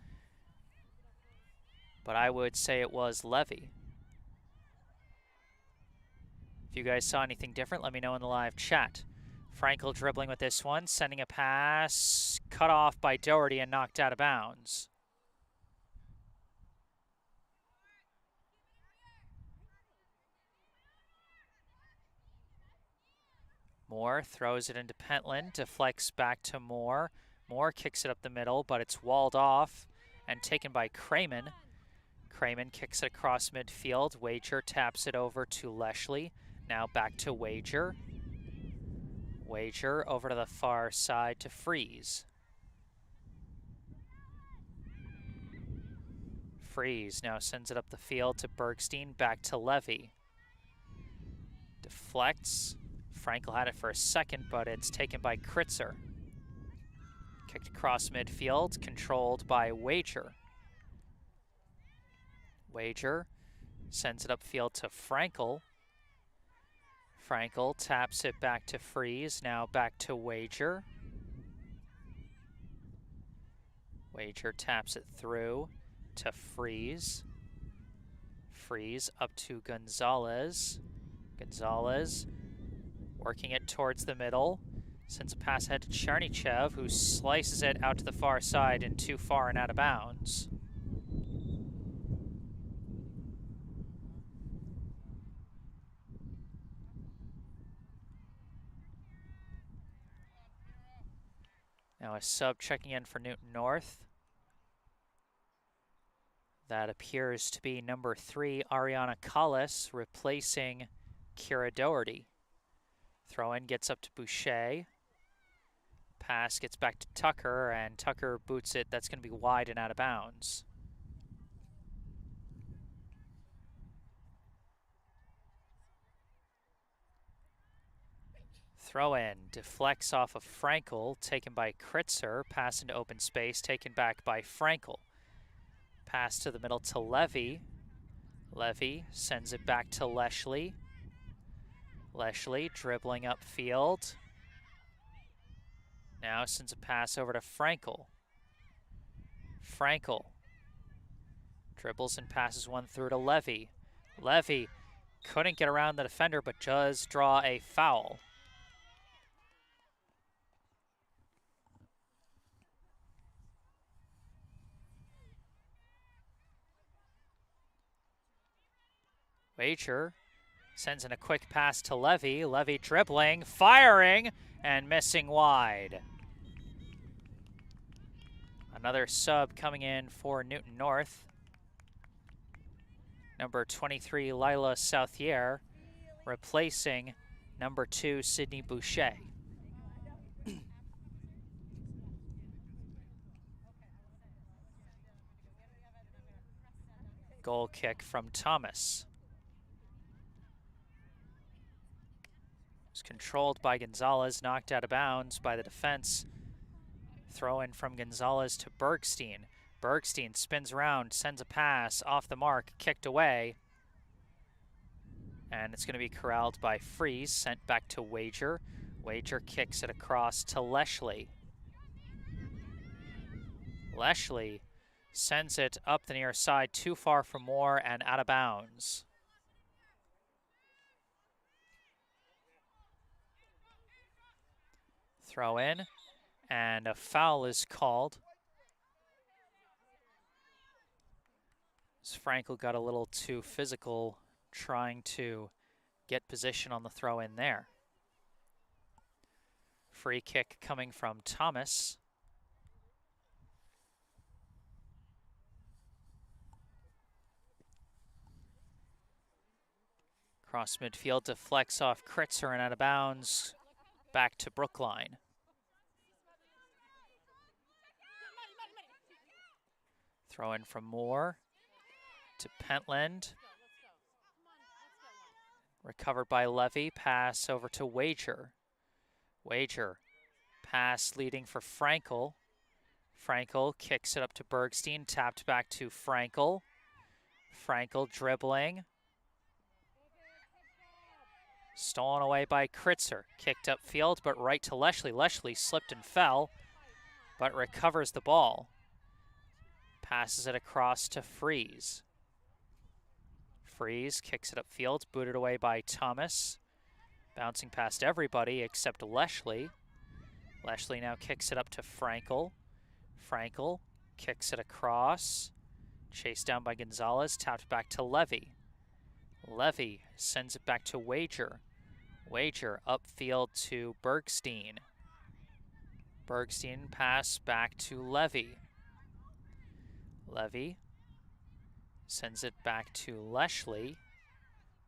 But I would say it was Levy. If you guys saw anything different, let me know in the live chat. Frankel dribbling with this one, sending a pass, cut off by Doherty and knocked out of bounds. Moore throws it into Pentland, deflects back to Moore. Moore kicks it up the middle, but it's walled off and taken by Crayman. Crayman kicks it across midfield. Wager taps it over to Leshley. Now back to Wager. Wager over to the far side to Freeze. Freeze now sends it up the field to Bergstein, back to Levy. Deflects. Frankel had it for a second, but it's taken by Kritzer. Kicked across midfield, controlled by Wager. Wager sends it upfield to Frankel. Frankel taps it back to Freeze, now back to Wager. Wager taps it through to Freeze. Freeze up to Gonzalez. Gonzalez working it towards the middle. Sends a pass ahead to Chernychev, who slices it out to the far side and too far and out of bounds. Now a sub checking in for Newton North. That appears to be number 3, Ariana Collis, replacing Kira Doherty. Throw-in gets up to Boucher. Pass gets back to Tucker, and Tucker boots it. That's going to be wide and out of bounds. Throw-in deflects off of Frankel, taken by Kritzer. Pass into open space, taken back by Frankel. Pass to the middle to Levy. Levy sends it back to Leshley. Leshley dribbling upfield. Now sends a pass over to Frankel. Frankel dribbles and passes one through to Levy. Levy couldn't get around the defender, but does draw a foul. Wager sends in a quick pass to Levy. Levy dribbling, firing, and missing wide. Another sub coming in for Newton North. Number 23, Lila Southier, replacing number 2, Sydney Boucher. Goal kick from Thomas. It's controlled by Gonzalez, knocked out of bounds by the defense. Throw in from Gonzalez to Bergstein. Bergstein spins around, sends a pass off the mark, kicked away. And it's going to be corralled by Freeze, sent back to Wager. Wager kicks it across to Leshley. Leshley sends it up the near side, too far for more and out of bounds. Throw in, and a foul is called. As Frankel got a little too physical trying to get position on the throw in there. Free kick coming from Thomas. Cross midfield, deflects off Kritzer and out of bounds. Back to Brookline. Throw in from Moore to Pentland. Recovered by Levy, pass over to Wager. Wager, pass leading for Frankel. Frankel kicks it up to Bergstein, tapped back to Frankel. Frankel dribbling. Stolen away by Kritzer, kicked upfield, but right to Leshley. Leshley slipped and fell, but recovers the ball. Passes it across to Freeze. Freeze kicks it upfield, booted away by Thomas. Bouncing past everybody except Leshley. Leshley now kicks it up to Frankel. Frankel kicks it across. Chased down by Gonzalez, tapped back to Levy. Levy sends it back to Wager. Wager upfield to Bergstein. Bergstein pass back to Levy. Levy sends it back to Leshley.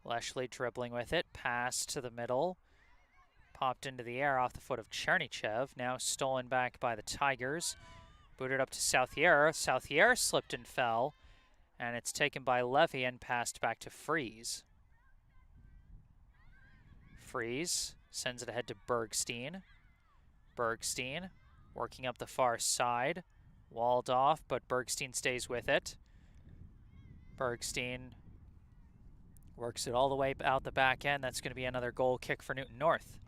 Leshley dribbling with it, pass to the middle. Popped into the air off the foot of Chernychev, now stolen back by the Tigers. Booted up to Southier. Southier slipped and fell, and it's taken by Levy and passed back to Freeze. Freeze sends it ahead to Bergstein. Bergstein working up the far side. Walled off, but Bergstein stays with it. Bergstein works it all the way out the back end. That's going to be another goal kick for Newton North.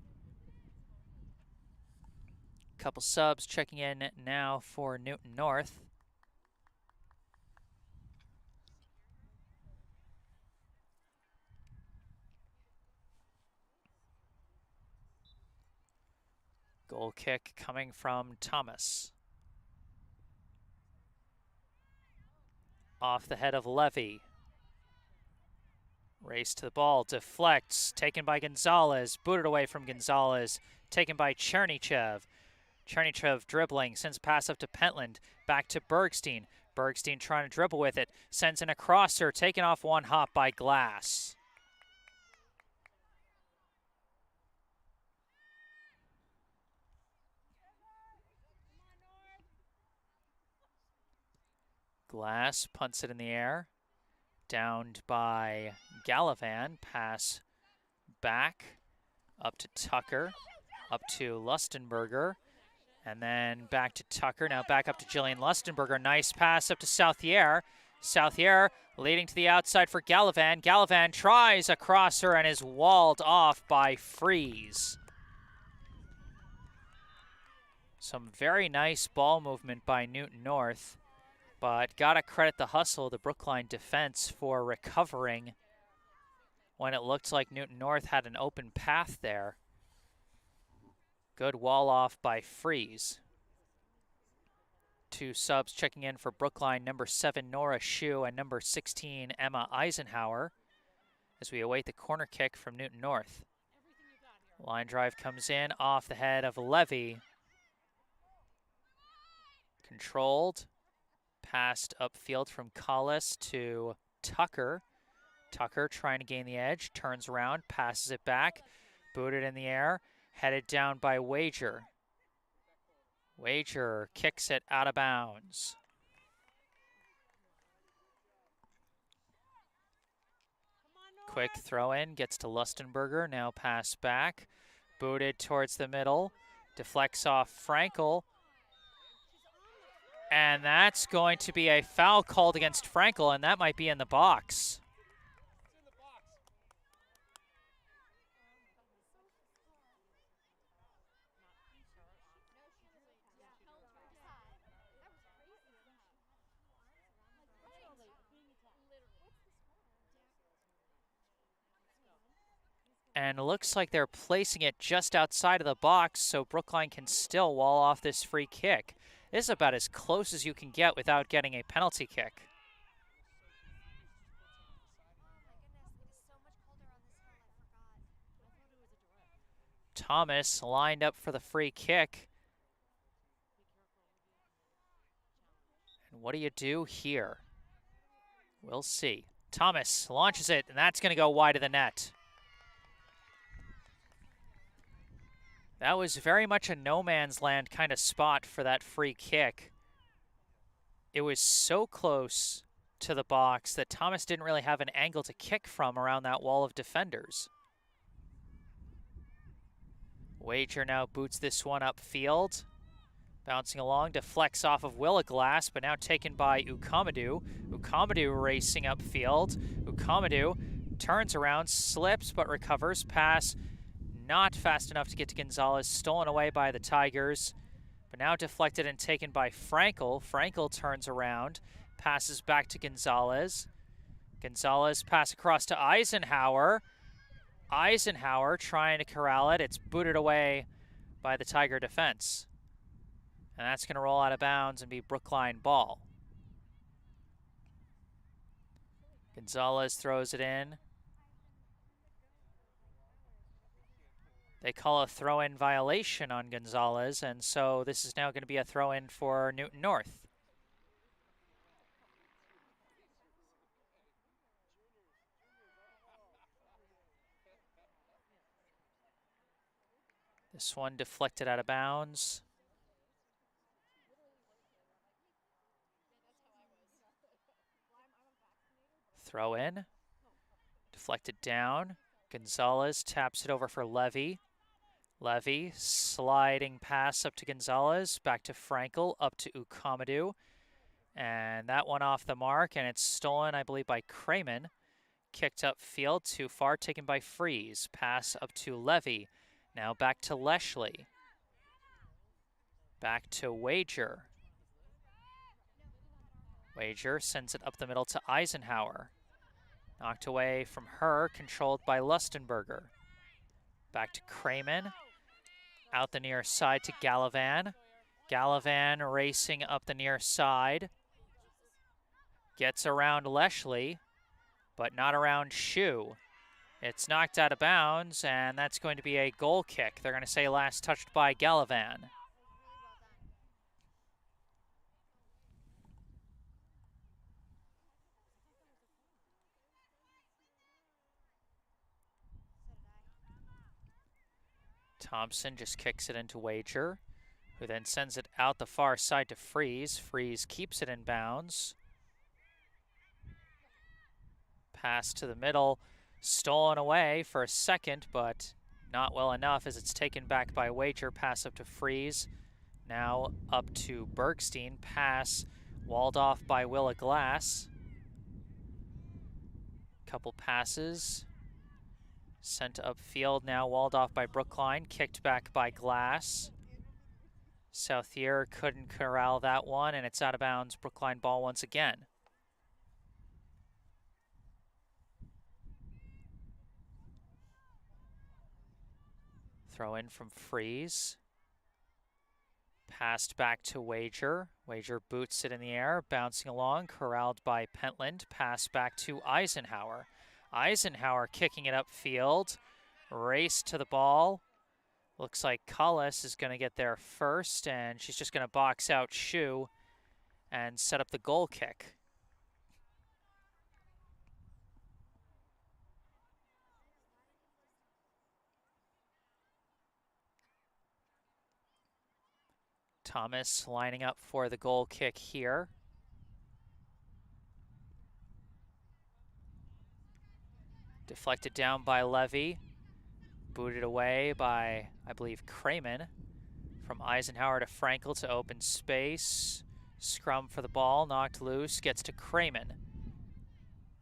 Couple subs checking in now for Newton North. Goal kick coming from Thomas. Off the head of Levy. Race to the ball, deflects, taken by Gonzalez, booted away from Gonzalez, taken by Chernychev. Chernychev dribbling, sends a pass up to Pentland, back to Bergstein. Bergstein trying to dribble with it, sends in a crosser, taken off one hop by Glass. Glass punts it in the air, downed by Gallivan, pass back, up to Tucker, up to Lustenberger, and then back to Tucker, now back up to Jillian Lustenberger, nice pass up to Southier. Southier Leading to the outside for Gallivan. Gallivan tries a crosser and is walled off by Freeze. Some very nice ball movement by Newton North, but gotta credit the hustle of the Brookline defense for recovering when it looked like Newton North had an open path there. Good wall off by Freeze. 2 subs checking in for Brookline, number 7, Nora Shu, and number 16, Emma Eisenhower, as we await the corner kick from Newton North. Line drive comes in off the head of Levy. Controlled. Passed upfield from Collis to Tucker. Tucker trying to gain the edge, turns around, passes it back, booted in the air, headed down by Wager. Wager kicks it out of bounds. Quick throw in, gets to Lustenberger, now pass back. Booted towards the middle, deflects off Frankel. And that's going to be a foul called against Frankel, and that might be in the box. And it looks like they're placing it just outside of the box, so Brookline can still wall off this free kick. This is about as close as you can get without getting a penalty kick. Thomas lined up for the free kick. And what do you do here? We'll see. Thomas launches it, and that's going to go wide of the net. That was very much a no man's land kind of spot for that free kick. It was so close to the box that Thomas didn't really have an angle to kick from around that wall of defenders. Wager now boots this one upfield. Bouncing along, deflects off of Willaglass, but now taken by Ukamadou. Ukamadou racing upfield. Ukamadou turns around, slips, but recovers. Pass not fast enough to get to Gonzalez, stolen away by the Tigers, but now deflected and taken by Frankel. Frankel turns around, passes back to Gonzalez. Gonzalez pass across to Eisenhower. Eisenhower trying to corral it. It's booted away by the Tiger defense. And that's going to roll out of bounds and be Brookline ball. Gonzalez throws it in. They call a throw-in violation on Gonzalez, and so this is now going to be a throw-in for Newton North. This one deflected out of bounds. Throw in. Deflected down. Gonzalez taps it over for Levy. Levy, sliding pass up to Gonzalez, back to Frankel, up to Ukamadou. And that one off the mark, and it's stolen, I believe, by Crayman. Kicked up field, too far, taken by Freeze. Pass up to Levy. Now back to Leshley. Back to Wager. Wager sends it up the middle to Eisenhower. Knocked away from her, controlled by Lustenberger. Back to Crayman. Out the near side to Gallivan. Gallivan racing up the near side. Gets around Leshley, but not around Shu. It's knocked out of bounds, and that's going to be a goal kick. They're going to say last touched by Gallivan. Thompson just kicks it into Wager, who then sends it out the far side to Freeze. Freeze keeps it in bounds. Pass to the middle, stolen away for a second, but not well enough as it's taken back by Wager. Pass up to Freeze. Now up to Bergstein. Pass walled off by Willaglass. Couple passes. Sent upfield, now walled off by Brookline, kicked back by Glass. Southier couldn't corral that one, and it's out of bounds. Brookline ball once again. Throw in from Freeze. Passed back to Wager. Wager boots it in the air, bouncing along, corralled by Pentland. Pass back to Eisenhower. Eisenhower kicking it upfield. Race to the ball. Looks like Collis is going to get there first, and she's just going to box out Shu and set up the goal kick. Thomas lining up for the goal kick here. Deflected down by Levy. Booted away by, I believe, Kramen. From Eisenhower to Frankel to open space. Scrum for the ball, knocked loose, gets to Kramen.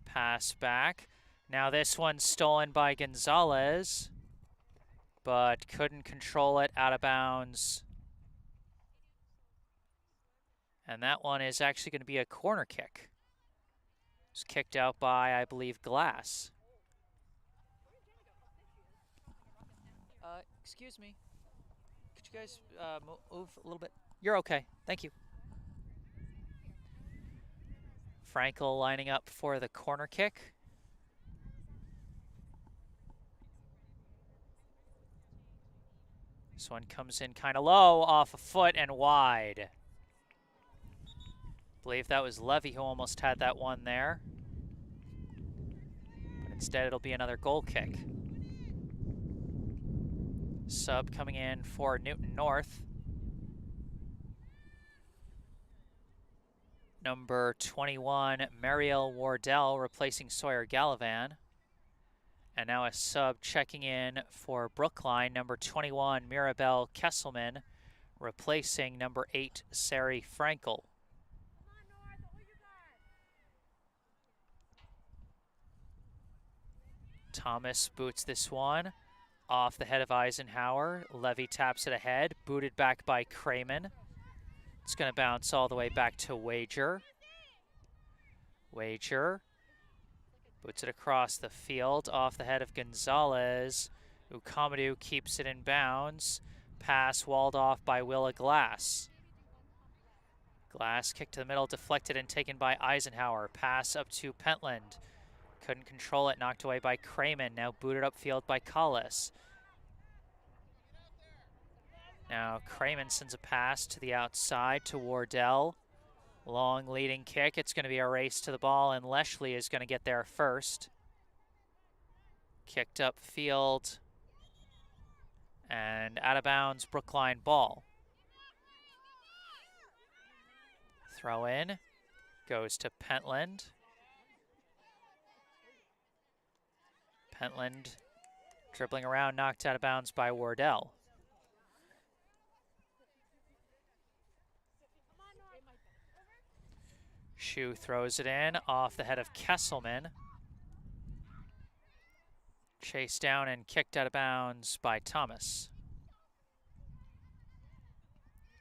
Pass back. Now this one's stolen by Gonzalez, but couldn't control it, out of bounds. And that one is actually going to be a corner kick. It's kicked out by, I believe, Glass. Excuse me. Could you guys move a little bit? You're okay. Thank you. Frankel lining up for the corner kick. This one comes in kind of low, off a foot and wide. I believe that was Levy who almost had that one there. But instead it'll be another goal kick. Sub coming in for Newton North. Number 21, Marielle Wardell, replacing Sawyer Gallivan. And now a sub checking in for Brookline, number 21, Mirabelle Kesselman, replacing number 8, Sari Frankel. Thomas boots this one off the head of Eisenhower. Levy taps it ahead, booted back by Kramen. It's going to bounce all the way back to Wager. Wager boots it across the field, off the head of Gonzalez. Ukamadou keeps it in bounds. Pass walled off by Willa Glass. Glass kicked to the middle, deflected and taken by Eisenhower. Pass up to Pentland. Couldn't control it, knocked away by Kramen. Now booted upfield by Collis. Now Kramen sends a pass to the outside to Wardell. Long leading kick. It's going to be a race to the ball, and Leshley is going to get there first. Kicked upfield. And out of bounds, Brookline ball. Throw in. Goes to Pentland. Pentland dribbling around, knocked out of bounds by Wardell. Shu throws it in, off the head of Kesselman. Chased down and kicked out of bounds by Thomas.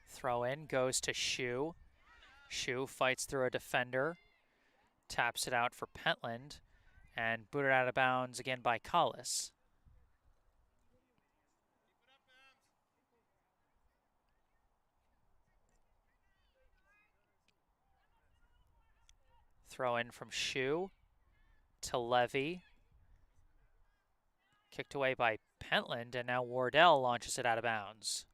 Throw in, goes to Shu. Shu fights through a defender. Taps it out for Pentland. And booted out of bounds again by Collis. Throw in from Shu to Levy. Kicked away by Pentland, and now Wardell launches it out of bounds.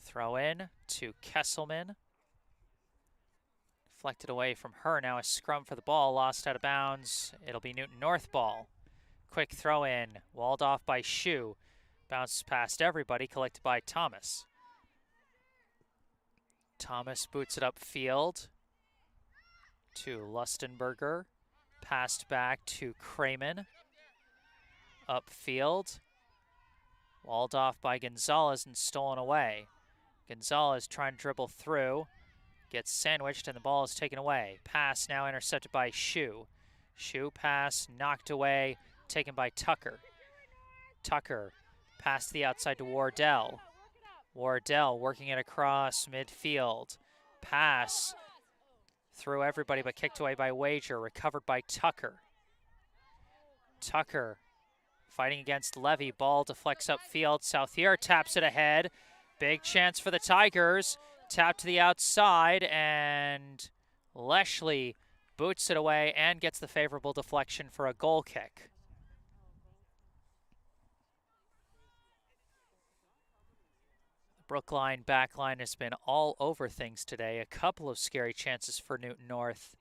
Throw in to Kesselman. Deflected away from her. Now a scrum for the ball. Lost out of bounds. It'll be Newton North ball. Quick throw in. Walled off by Shu. Bounces past everybody. Collected by Thomas. Thomas boots it upfield to Lustenberger. Passed back to Kramen. Upfield. Walled off by Gonzalez and stolen away. Gonzalez trying to dribble through. Gets sandwiched and the ball is taken away. Pass now intercepted by Shu. Shu pass knocked away, taken by Tucker. Tucker pass to the outside to Wardell. Wardell working it across midfield. Pass through everybody but kicked away by Wager. Recovered by Tucker. Tucker fighting against Levy. Ball deflects upfield. Southier taps it ahead. Big chance for the Tigers. Tap to the outside, and Leshley boots it away and gets the favorable deflection for a goal kick. The Brookline backline has been all over things today. A couple of scary chances for Newton North.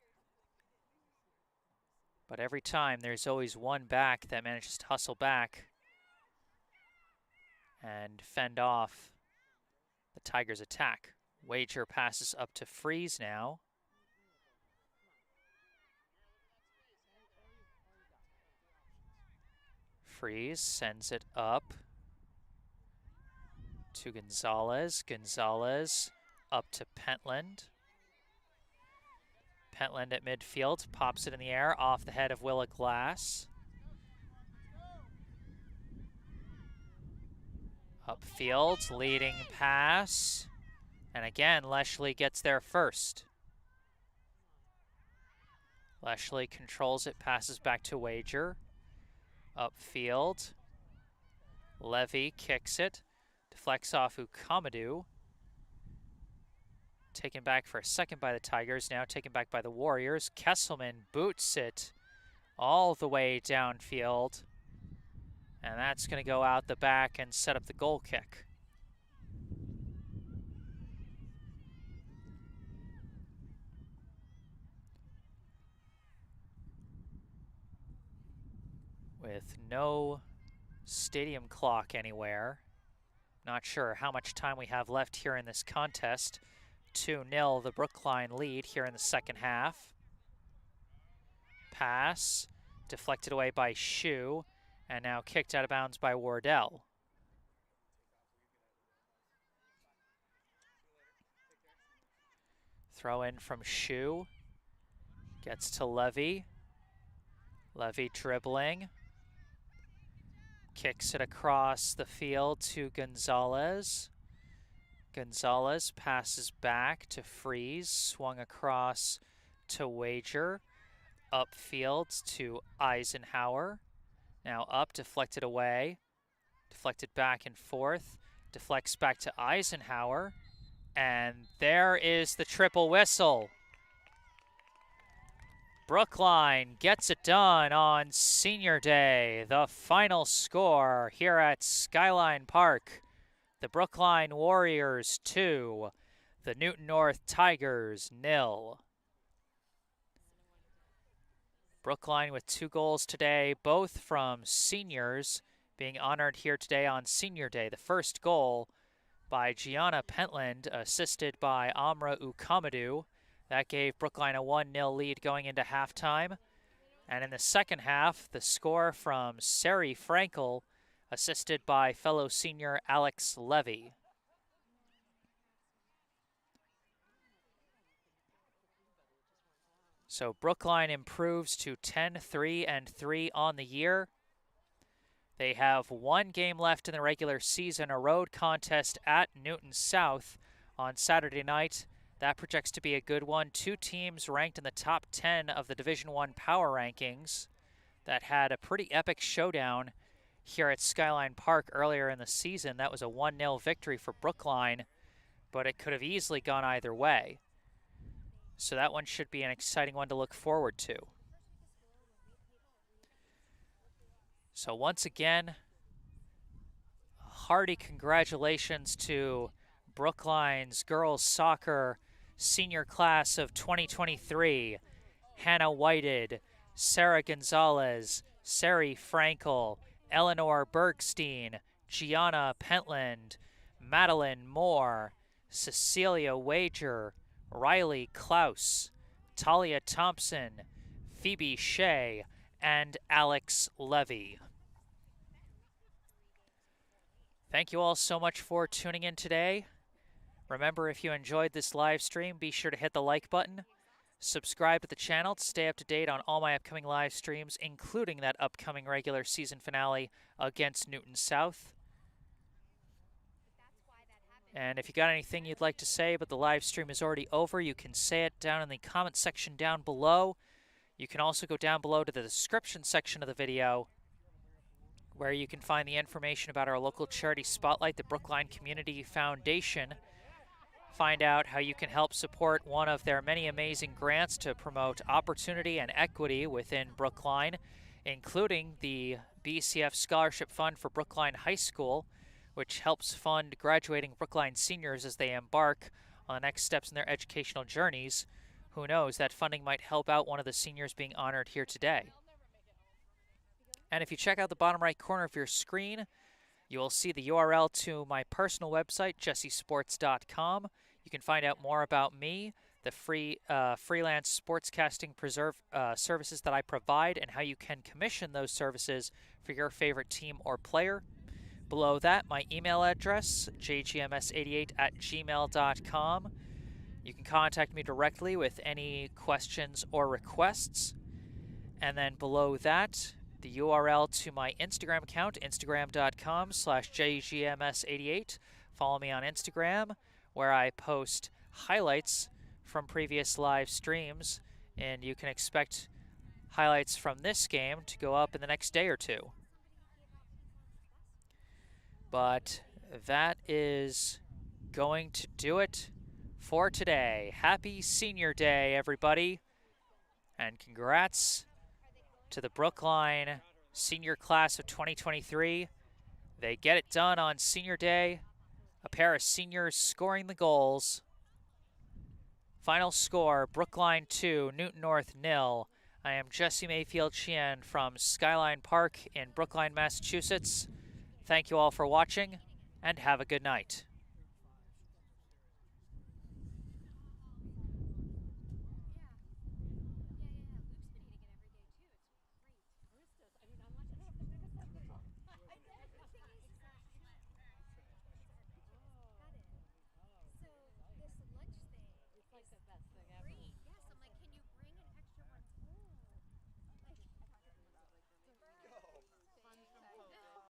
But every time there's always one back that manages to hustle back and fend off the Tigers' attack. Wager passes up to Freeze now. Freeze sends it up to Gonzalez. Gonzalez up to Pentland. Pentland at midfield, pops it in the air off the head of Willa Glass. Upfield, leading pass. And again, Leshley gets there first. Leshley controls it, passes back to Wager. Upfield. Levy kicks it. Deflects off Ukamadu. Taken back for a second by the Tigers, now taken back by the Warriors. Kesselman boots it all the way downfield. And that's going to go out the back and set up the goal kick. With no stadium clock anywhere. Not sure how much time we have left here in this contest. 2-0 the Brookline lead here in the second half. Pass, deflected away by Shu, and now kicked out of bounds by Wardell. Throw in from Shu, gets to Levy. Levy dribbling. Kicks it across the field to Gonzalez. Gonzalez passes back to Freeze, swung across to Wager. Upfield to Eisenhower. Now up, deflected away. Deflected back and forth. Deflects back to Eisenhower. And there is the triple whistle. Brookline gets it done on Senior Day. The final score here at Skyline Park. The Brookline Warriors 2, the Newton North Tigers 0. Brookline with 2 goals today, both from seniors, being honored here today on Senior Day. The first goal by Gianna Pentland, assisted by Amra Ukamadu. That gave Brookline a 1-0 lead going into halftime. And in the second half, the score from Sari Frankel, assisted by fellow senior Alex Levy. So Brookline improves to 10-3-3 on the year. They have 1 game left in the regular season, a road contest at Newton South on Saturday night. That projects to be a good one. 2 teams ranked in the top 10 of the Division I power rankings that had a pretty epic showdown here at Skyline Park earlier in the season. That was a 1-0 victory for Brookline, but it could have easily gone either way. So that one should be an exciting one to look forward to. So once again, hearty congratulations to Brookline's girls soccer senior class of 2023. Hannah Whited, Sarah Gonzalez, Sari Frankel, Eleanor Bergstein, Gianna Pentland, Madeline Moore, Cecilia Wager, Riley Klaus, Talia Thompson, Phoebe Shea, and Alex Levy. Thank you all so much for tuning in today. Remember, if you enjoyed this live stream, be sure to hit the like button. Subscribe to the channel to stay up to date on all my upcoming live streams, including that upcoming regular season finale against Newton South. And if you got anything you'd like to say, but the live stream is already over, you can say it down in the comment section down below. You can also go down below to the description section of the video, where you can find the information about our local charity spotlight, the Brookline Community Foundation. Find out how you can help support one of their many amazing grants to promote opportunity and equity within Brookline, including the BCF Scholarship Fund for Brookline High School, which helps fund graduating Brookline seniors as they embark on the next steps in their educational journeys. Who knows, that funding might help out one of the seniors being honored here today. And if you check out the bottom right corner of your screen, you will see the URL to my personal website, jessesports.com. You can find out more about me, the freelance sportscasting services that I provide, and how you can commission those services for your favorite team or player. Below that, my email address, jgms88@gmail.com. You can contact me directly with any questions or requests. And then below that, the URL to my Instagram account, instagram.com/jgms88. Follow me on Instagram, where I post highlights from previous live streams, and you can expect highlights from this game to go up in the next day or two. But that is going to do it for today. Happy Senior Day, everybody, and congrats to the Brookline senior class of 2023. They get it done on Senior Day. A pair of seniors scoring the goals. Final score, Brookline 2, Newton North 0. I am Jesse Mayfield-Sheehan from Skyline Park in Brookline, Massachusetts. Thank you all for watching, and have a good night.